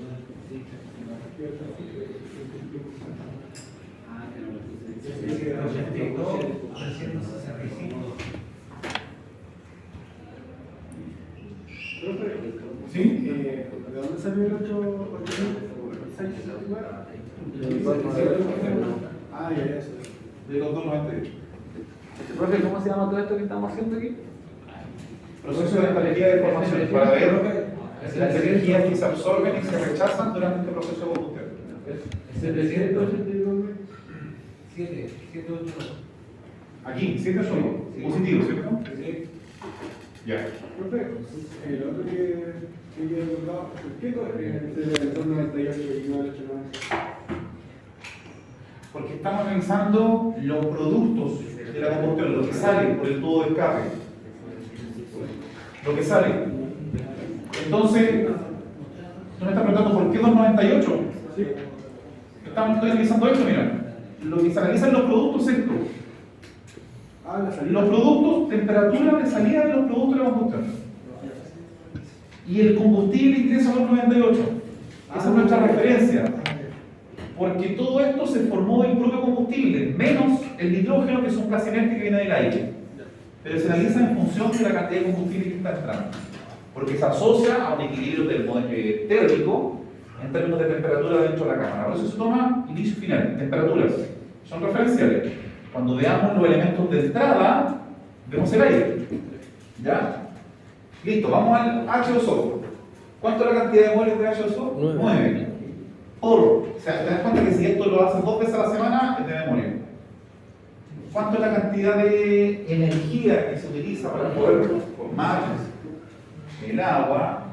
¿Sí? ¿De dónde salió el 8? Ah, ya, eso. De los 298. Profe, ¿cómo se llama todo esto que estamos haciendo aquí? Proceso de entalpía de formación para ver las energías que se absorben y se rechazan durante este proceso de combustión. 789. Aquí, 7 son positivos, ¿cierto? Ya. Profe, el otro que yo he contado, ¿por qué el 298 y no el 890? Porque estamos analizando los productos de la combustión, lo que sale por el tubo de escape. Lo que sale. Entonces, tú me estás preguntando por qué 298. Sí. Estoy analizando esto, mira. Lo que se analizan los productos es esto. Ah, la salida. Los productos, temperatura de salida de los productos de la combustión. Y el combustible ingresa a los 98. Esa es nuestra referencia. Porque todo esto se formó del propio combustible, menos el nitrógeno, que es un gas inerte que viene del aire. Pero se analiza en función de la cantidad de combustible que está entrando. Porque se asocia a un equilibrio térmico en términos de temperatura dentro de la cámara. Por eso se toma inicio y final, temperaturas. Son referenciales. Cuando veamos los elementos de entrada, vemos el aire. ¿Ya? Listo, vamos al H2O. ¿Cuánto es la cantidad de moles de H2O? 9. O sea, te das cuenta que si esto lo haces 2 veces a la semana, es de memoria. ¿Cuánto es la cantidad de energía que se utiliza para poder formar el agua?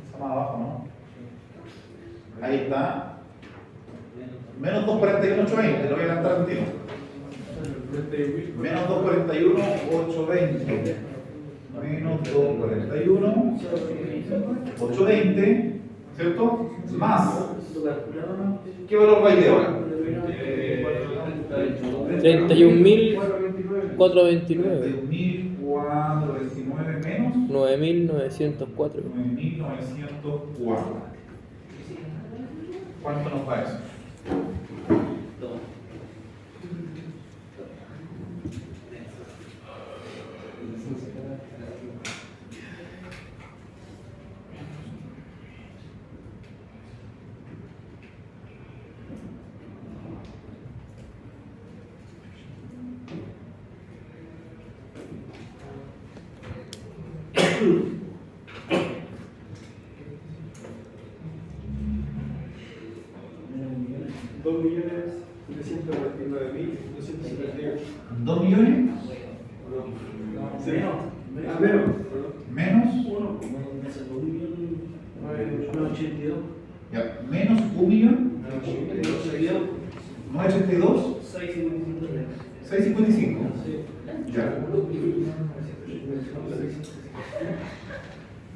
Está más abajo, ¿no? Ahí está. Menos 241,820, lo voy a adelantar al tiro. Menos 241,820. Menos 241,820. ¿Cierto? Más. ¿Qué valor va a ir de ahora? 31.000. 429. 31.429 menos 9.904. 9.904. ¿Cuánto nos da eso? $2.749.278. 2 millones Sí. Menos. menos, ya, menos 1.982.655. Ya.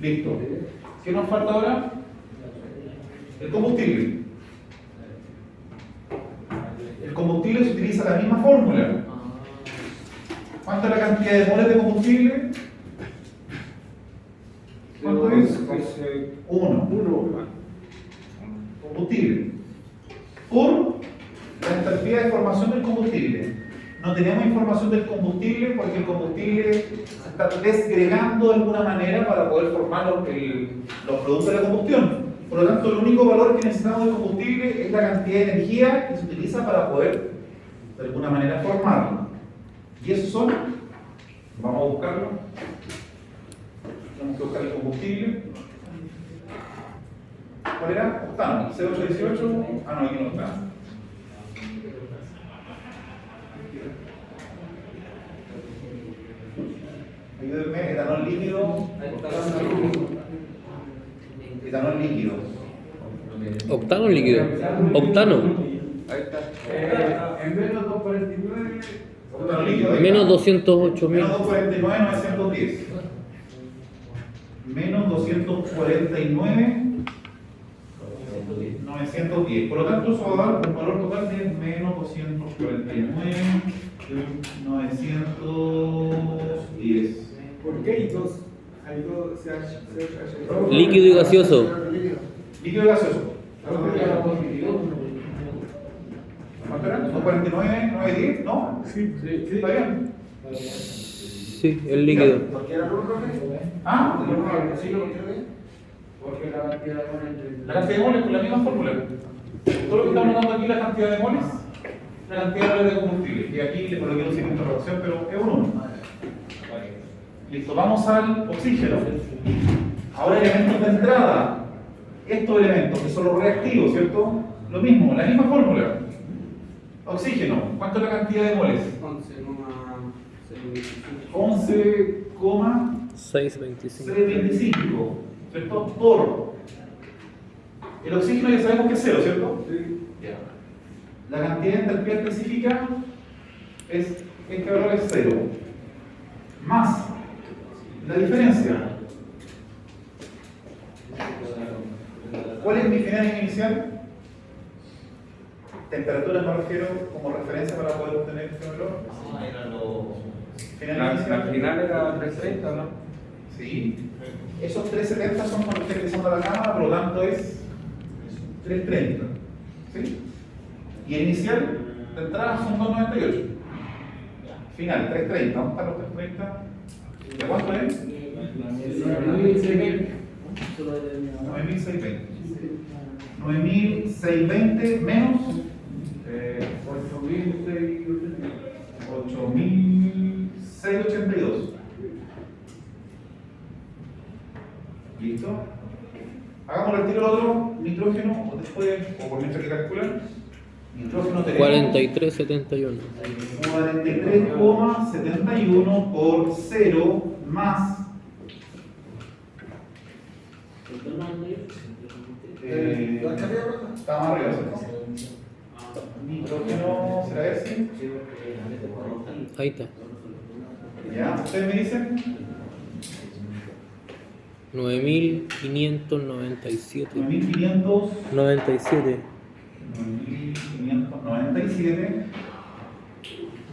Listo. ¿Qué nos falta ahora? El combustible. El combustible se utiliza la misma fórmula. ¿Cuánto es la cantidad de moles de combustible? ¿Cuánto es? 1. Combustible. Por la entalpía de formación del combustible. No tenemos información del combustible porque el combustible se está desgregando de alguna manera para poder formar los productos de la combustión. Por lo tanto, el único valor que necesitamos del combustible es la cantidad de energía que se utiliza para poder de alguna manera formarlo. Y esos son, vamos a buscarlo. Tenemos que buscar el combustible. ¿Cuál era? Octano, 0818. Ah, no, aquí no está. Ayúdenme, etanol líquido. Etanol líquido. Octano líquido. Octano. Ahí está. En menos 249. Octano líquido. ahí Menos está. 208.000. Menos 249, 910. Menos 249, 910. Por lo tanto, eso va a dar un valor total de menos 249, 910. ¿Por qué hay dos? Hay dos CH. Líquido y gaseoso. Líquido y gaseoso. ¿Cuánto era? 249, 910, ¿no? Sí. ¿Está bien? Sí, el líquido. ¿Por qué era uno, profe? Ah, Sí, lo que Porque la cantidad de moles la cantidad de moles con la misma fórmula. Todo lo que estamos notando aquí, la cantidad de moles, la cantidad de moles de combustible. Y aquí le coloqué un signo de interrogación, pero es un 1. Listo, vamos al oxígeno. Ahora elementos de entrada. Estos elementos que son los reactivos, ¿cierto? Lo mismo, la misma fórmula. Oxígeno, ¿cuánto es la cantidad de moles? 625. 11,625, ¿cierto? Por el oxígeno ya sabemos que es 0, ¿cierto? Sí. Ya. La cantidad de entalpía específica es este valor es 0. Más la diferencia. ¿Cuál es mi final inicial? Temperatura me refiero como referencia para poder obtener este valor. era lo. Final La inicial. final era 330, ¿no? Sí. Esos 370 son cuando esté creciendo la cámara, por lo tanto es 330. ¿Sí? Y el inicial de entrada son 298. Final, 330. ¿Dónde están los 330? ¿De cuánto es? 9.620. 9.620 menos 8.682. ¿Listo? Hagamos el tiro del otro nitrógeno, o después, o por mientras que calculan. Nitrógeno tenemos 43.71. 43,71 por 0 más está más arriba, ¿cierto? Nitrógeno será ese. Ahí está. Ya, ustedes me dicen 9.597. 9.500. 97. 9.597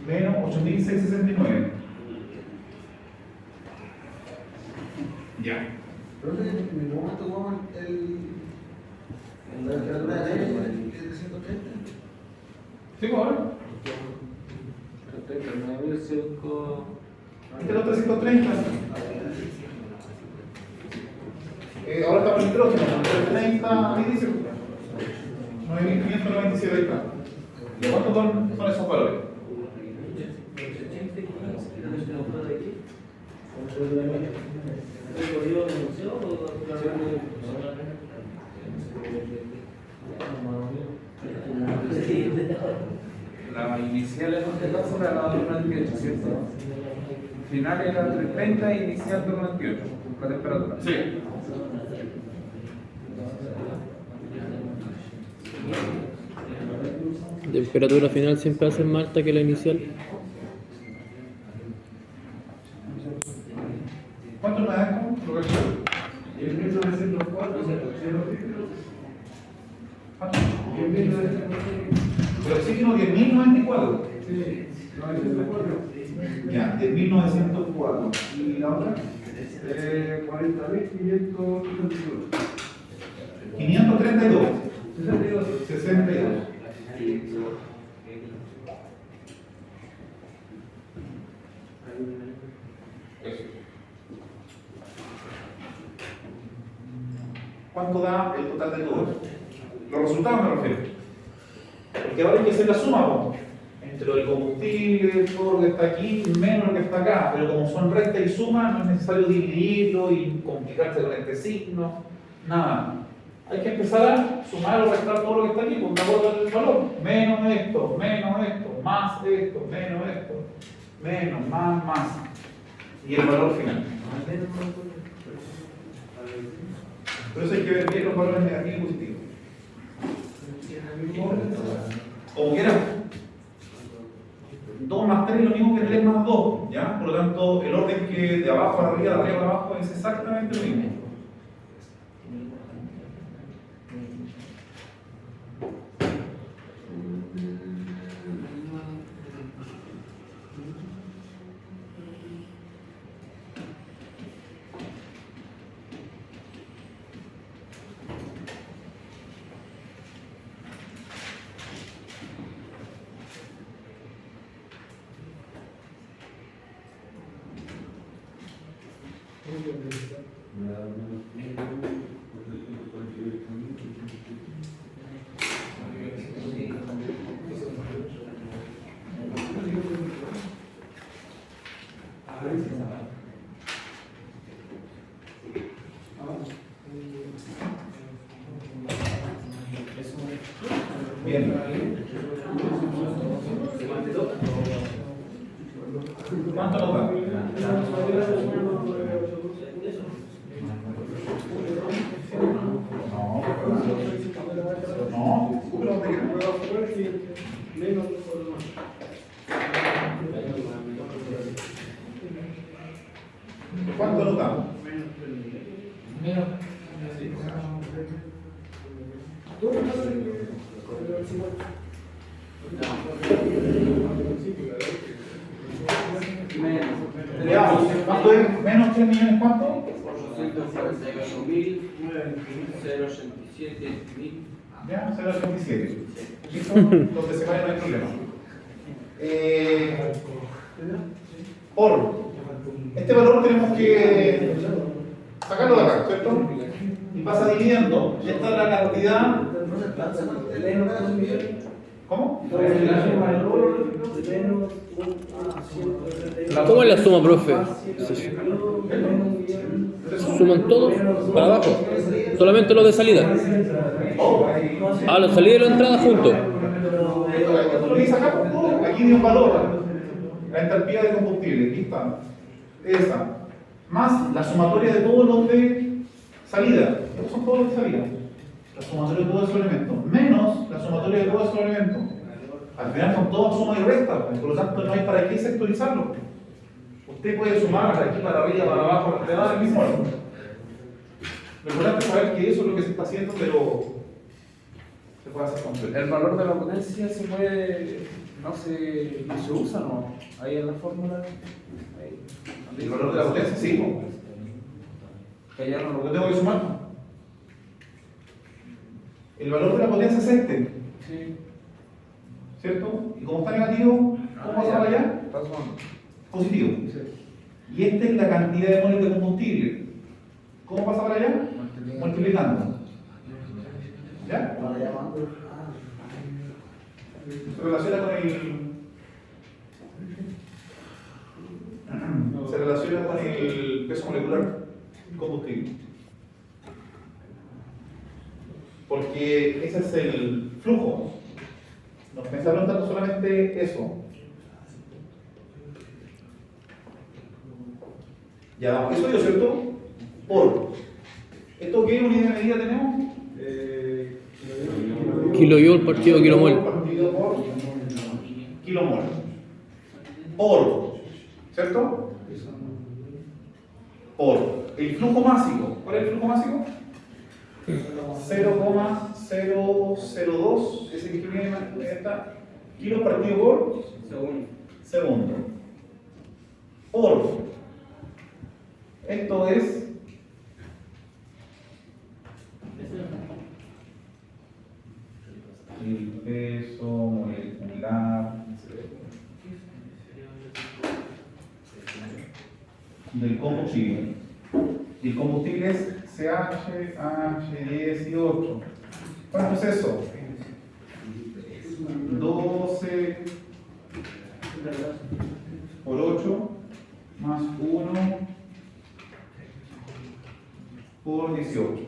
menos 8.669. Ya. Profe, ¿en ningún momento tomamos la temperatura del aire es de 130? ¿Sí, por favor? 39.5. Este es los 330. Ahora estamos en nitrógeno, 330, ahí dice 9.597, ahí está. ¿Y cuántos son esos valores? La inicial en este caso era la 298, ¿cierto? Final era 330 e inicial 298, la temperatura. Sí. Temperatura final siempre hace más alta que la inicial. ¿Cuánto nos da esto? Lo que yo. Y en 1904 se pusieron ¿Cuánto? y en 1904 El oxígeno 10.094. sí, 904 Ya, 10.904. ¿Y la otra? 40.562 532. 62 62. ¿Cuánto da el total de todo esto? Los resultados me refiero. Porque ahora hay que hacer la suma, po. Entre lo del combustible, todo lo que está aquí, menos lo que está acá. Pero como son rectas y sumas, no es necesario dividirlo y complicarse con este signo. Nada. Hay que empezar a sumar o restar todo lo que está aquí, con de acuerdo al valor. Menos esto, más esto, menos esto, menos, más. Y el valor final. Por eso hay que ver bien los valores negativos y positivos. Como quieras. 2 más 3 es lo mismo que 3 más 2, ¿ya? Por lo tanto, el orden que de abajo a arriba, de arriba a abajo es exactamente lo mismo. Bien. ¿Cuánto nos da? No, ¿cuánto nos da? Veamos, ¿cuánto es? ¿Menos 3 millones cuánto? 848.087.000. Ya, 0,87. ¿Listo? Donde se vaya no hay problema. Por este valor tenemos que sacarlo de acá, ¿cierto? Y pasa dividiendo. Esta es la cantidad. ¿Cómo? ¿Cómo es la suma, profe? ¿Se suman todos para abajo? Solamente los de salida. Ah, los de salida y los de entrada juntos. Esto lo que sacamos todo. Aquí dio un valor. La entalpía de combustible. Aquí está. Esa. Más la sumatoria de todos los de salida. Estos son todos los de salida. La sumatoria de todos esos elementos. Menos la sumatoria de todos esos elementos. Al final son todas sumas y restas. Por lo tanto, no hay para qué sectorizarlo. Usted puede sumar de aquí para arriba, para abajo, le da el mismo valor. Lo importante es saber que eso es lo que se está haciendo, pero se puede hacer completo. El valor de la potencia se puede no se usa, ¿no? Ahí en la fórmula. Ahí. El valor de la potencia, sí, po. Que ya no Lo lo tengo que sumar. El valor de la potencia es este, Sí. ¿cierto? Y como está negativo, ¿cómo pasa para allá? Está sumando. Positivo. Sí. Y esta es la cantidad de moles de combustible. ¿Cómo pasa para allá? Multiplicando. ¿Ya? Para allá va. Se relaciona con el peso molecular combustible. Porque ese es el flujo. Nos está preguntando solamente eso. Ya, eso yo, ¿cierto? Por. ¿Esto qué unidad de medida tenemos? Kilojoule partido kilomol. Partido por kilomol. Por. ¿Cierto? Por. El flujo másico. ¿Cuál es el flujo másico? 0,002. Ese que viene esta. Kilo partido por segundo. Por. Esto es el peso molecular del combustible. Y el combustible es CH18. ¿Cuánto es eso? 12 por 8 más 1 por 18.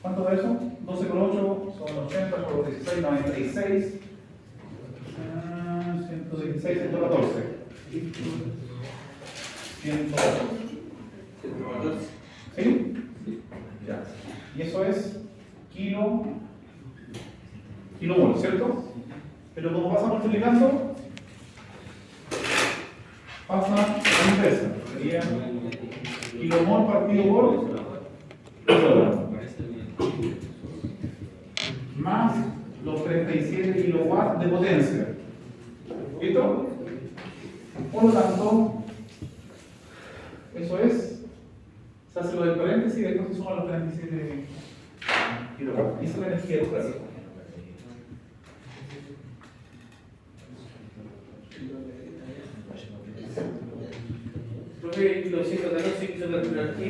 ¿Cuánto es eso? 12 por 8 son 80 por 16, 96. 116, 114. 114. ¿Sí? Ya. Y eso es kilomol, ¿cierto? Pero como pasa multiplicando, pasa a la inversa. Sería kilomol partido por kilogramo. Más los 37 kilowatts de potencia. ¿Listo? Por lo tanto, eso es, se hace lo del paréntesis y después se suman los 37 kilowatts. Esa es la energía nuclear. Los ciclos sí se calculan aquí,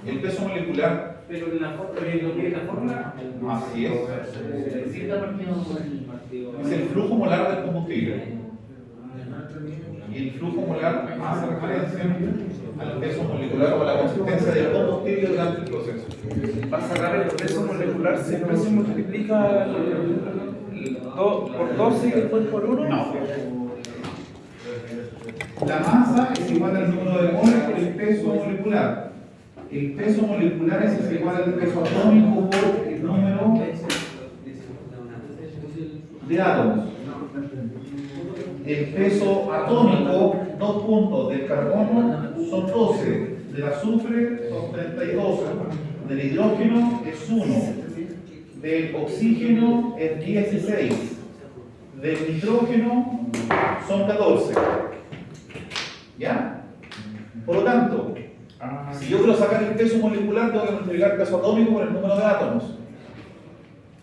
El peso molecular, pero en la lo que es la fórmula, así es, sí está partido por el partido. es el flujo molar del combustible. Y el flujo molar hace referencia al peso molecular o a la consistencia del combustible durante el proceso. Para sacar el peso molecular siempre se multiplica por 12 y después por 1. No. La masa es igual al número de moles por el peso molecular. El peso molecular es igual al peso atómico por el número de átomos. El peso atómico, 2 puntos del carbono son 12, del azufre son 32, del hidrógeno es 1, del oxígeno es 16, del nitrógeno son 14. ¿Ya? Por lo tanto, si yo quiero sacar el peso molecular, tengo que multiplicar el peso atómico por el número de átomos.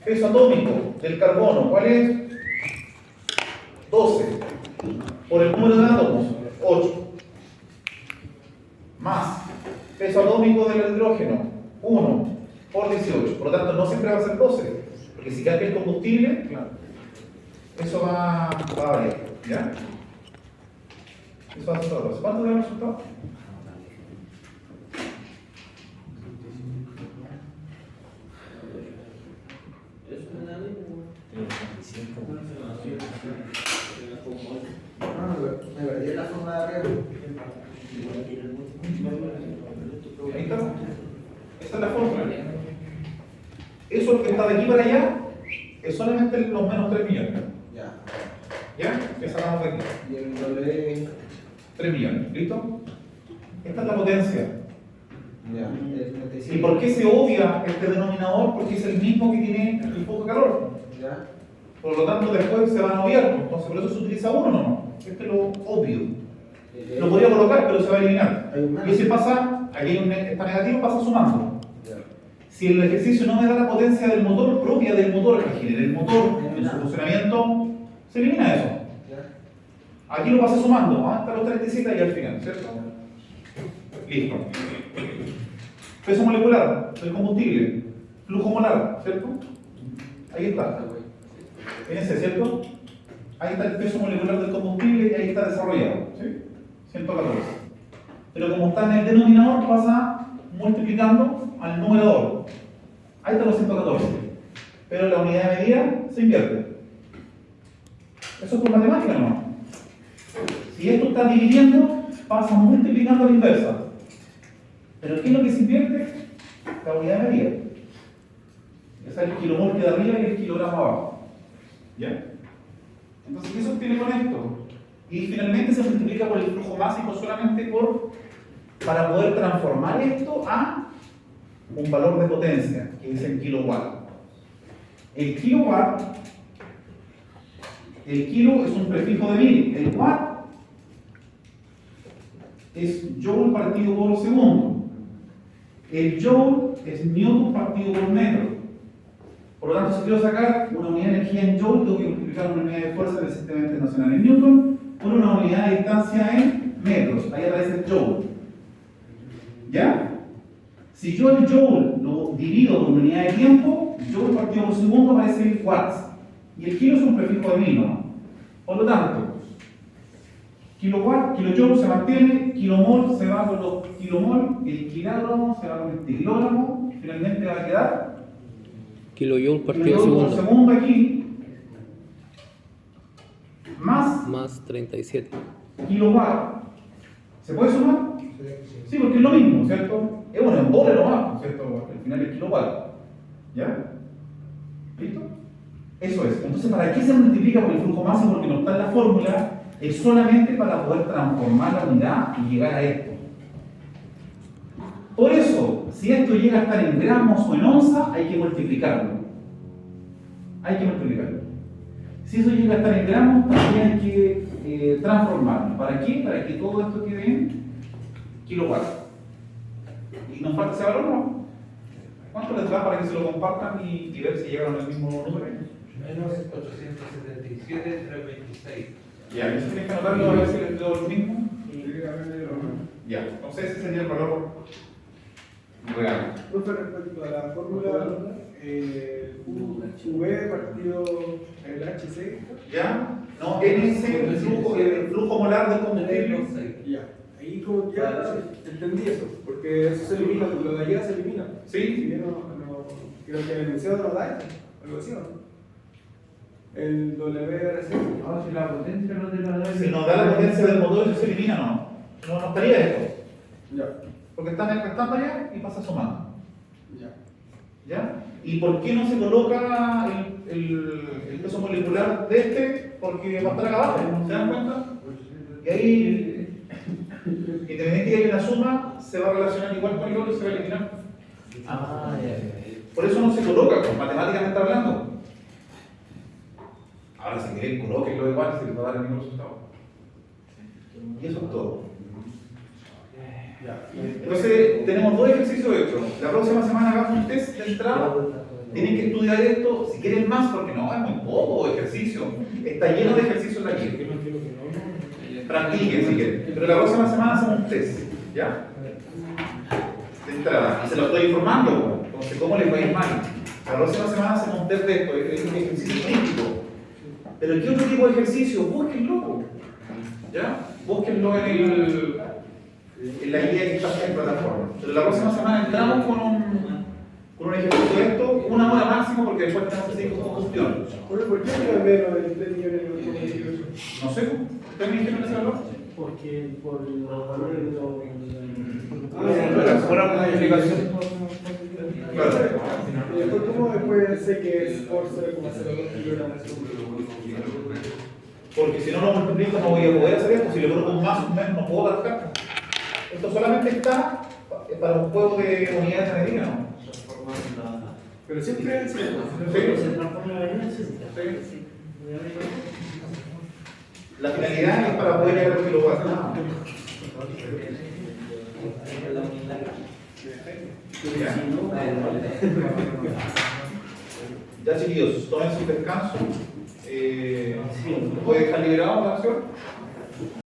Peso atómico del carbono, ¿cuál es? 12. Por el número de átomos, 8. Más peso atómico del hidrógeno, 1 por 18. Por lo tanto, no siempre va a ser 12. Porque si cambia el combustible, eso va a variar. ¿Ya? Eso va a ser 12. ¿Cuánto da el resultado? Me perdí la forma de arriba. Ahí está. Esa es la fórmula. Eso que está de aquí para allá es solamente los menos 3 millones. Ya. ¿Ya? Que sacamos de aquí. Y el doble. 3 millones. ¿Listo? Esta es la potencia. Ya. ¿Y por qué se obvia este denominador? Porque es el mismo que tiene el flujo de calor. Ya. Por lo tanto, después se van a obviar. Entonces, por eso se utiliza uno nomás. Este es lo obvio. Lo podría colocar, pero se va a eliminar. Y si pasa, aquí hay está negativo, pasa sumando. Ya. Si el ejercicio no me da la potencia del motor, propia del motor, que genera el motor en su funcionamiento, se elimina eso. Ya. Aquí lo pasa sumando, hasta los 37 y al final, ¿cierto? Listo. Peso molecular del combustible, flujo molar, ¿cierto? Ahí está. En ese, ¿cierto? Ahí está el peso molecular del combustible y ahí está desarrollado, ¿sí? 114. Pero como está en el denominador, pasa multiplicando al numerador. Ahí está los 114. Pero la unidad de medida se invierte. Eso es por matemática, ¿no? Si esto está dividiendo, pasa multiplicando a la inversa. ¿Pero qué es lo que se invierte? La unidad de medida. Ese es el kilomol que de arriba y el kilogramo abajo. ¿Ya? Entonces, ¿qué se obtiene con esto? Y finalmente se multiplica por el flujo másico solamente para poder transformar esto a un valor de potencia, que es el kilowatt. El kilowatt, el kilo es un prefijo de 1000, el watt es joule partido por segundo. El joule es newton partido por metro. Por lo tanto, si quiero sacar una unidad de energía en joule, tengo que multiplicar una unidad de fuerza del sistema internacional en newton por una unidad de distancia en metros. Ahí aparece el joule. ¿Ya? Si yo el joule lo divido por una unidad de tiempo, joule partido por segundo aparece el watts. Y el kilo es un prefijo de 1000, ¿no? Por lo tanto, kilowatt, kilojoule se mantiene, kilomol se va con los kilomol, el kilogramo se va con el kilogramo, y finalmente va a quedar Kilojoule partido kilojoule por segundo. segundo aquí, más Más 37. kilowatt. ¿Se puede sumar? Sí, porque es lo mismo, ¿cierto? Es un embole nomás, ¿cierto? Al final es kilowatt. ¿Ya? ¿Listo? Eso es. Entonces, ¿para qué se multiplica por el flujo máximo? Porque no está en la fórmula. Es solamente para poder transformar la unidad y llegar a esto. Por eso, si esto llega a estar en gramos o en onza, hay que multiplicarlo. Hay que multiplicarlo. Si eso llega a estar en gramos, también hay que transformarlo. ¿Para qué? Para que todo esto quede en kilowatts. Y nos falta ese valor, ¿no? ¿Cuánto les da para que se lo compartan y ver si llegaron al mismo número? Menos 877, 326. Ya, eso tienen que anotarlo a ver si les quedó lo mismo. Ya, entonces ese sería el valor real. Justo respecto a la fórmula, V partido el HC. ¿Ya? No, NC, el flujo molar del combustible. Ya. Ahí como que ya entendí eso, porque eso se elimina, lo de allá se elimina. Sí. Si bien creo que el enunciado no da eso, algo así, ¿no? El WRC. No, si la potencia no te la da. Si nos da la potencia del motor, eso se elimina, ¿no? No estaría esto. Ya. Porque está en el restante allá y pasa sumando. Ya. ¿Ya? ¿Y por qué no se coloca el peso molecular de este? Porque va a estar acá abajo, ¿se dan cuenta? Y ahí, independientemente que hay una suma, se va a relacionar igual con el otro y se va a eliminar. Ah, ya. Por eso no se coloca, con matemáticamente hablando. Ahora, si quieren, colóquenlo igual, se les va a dar el mismo resultado. Y eso es todo. Entonces, tenemos dos ejercicios hechos. La próxima semana hagamos un test de entrada. Tienen que estudiar esto, si quieren más, porque no, es muy poco ejercicio. Está lleno de ejercicios aquí. Practiquen si quieren. Pero la próxima semana hacemos un test. ¿Ya? De entrada. Y se lo estoy informando. Entonces, ¿cómo les va a ir mal? La próxima semana hacemos un test de esto. Es un ejercicio crítico. Pero ¿qué otro tipo de ejercicio? Búsquenlo. ¿Ya? Búsquenlo en la guía que está en plataforma. Pero la próxima semana entramos con un ejercicio de esto, 1 hora máximo, porque después tenemos que seguir con combustión. ¿Por qué no menos de 3 millones de euros? No sé, ¿ustedes me dijeron ese valor? Porque por los valores de los. Buena modificación. Claro. Y después, ¿cómo después sé que es por 0,02 kilogramos? Porque si no lo multiplico no voy a poder hacer esto. Si le coloco un más o un menos no puedo adaptar. Esto solamente está Es para un juego de unidades de medida, ¿no? Pero siempre es así. Se transforma en energía. La finalidad es para poder llegar a los kilovatios. Ya chiquillos, tomen su descanso. ¿Puede dejar liberado la acción?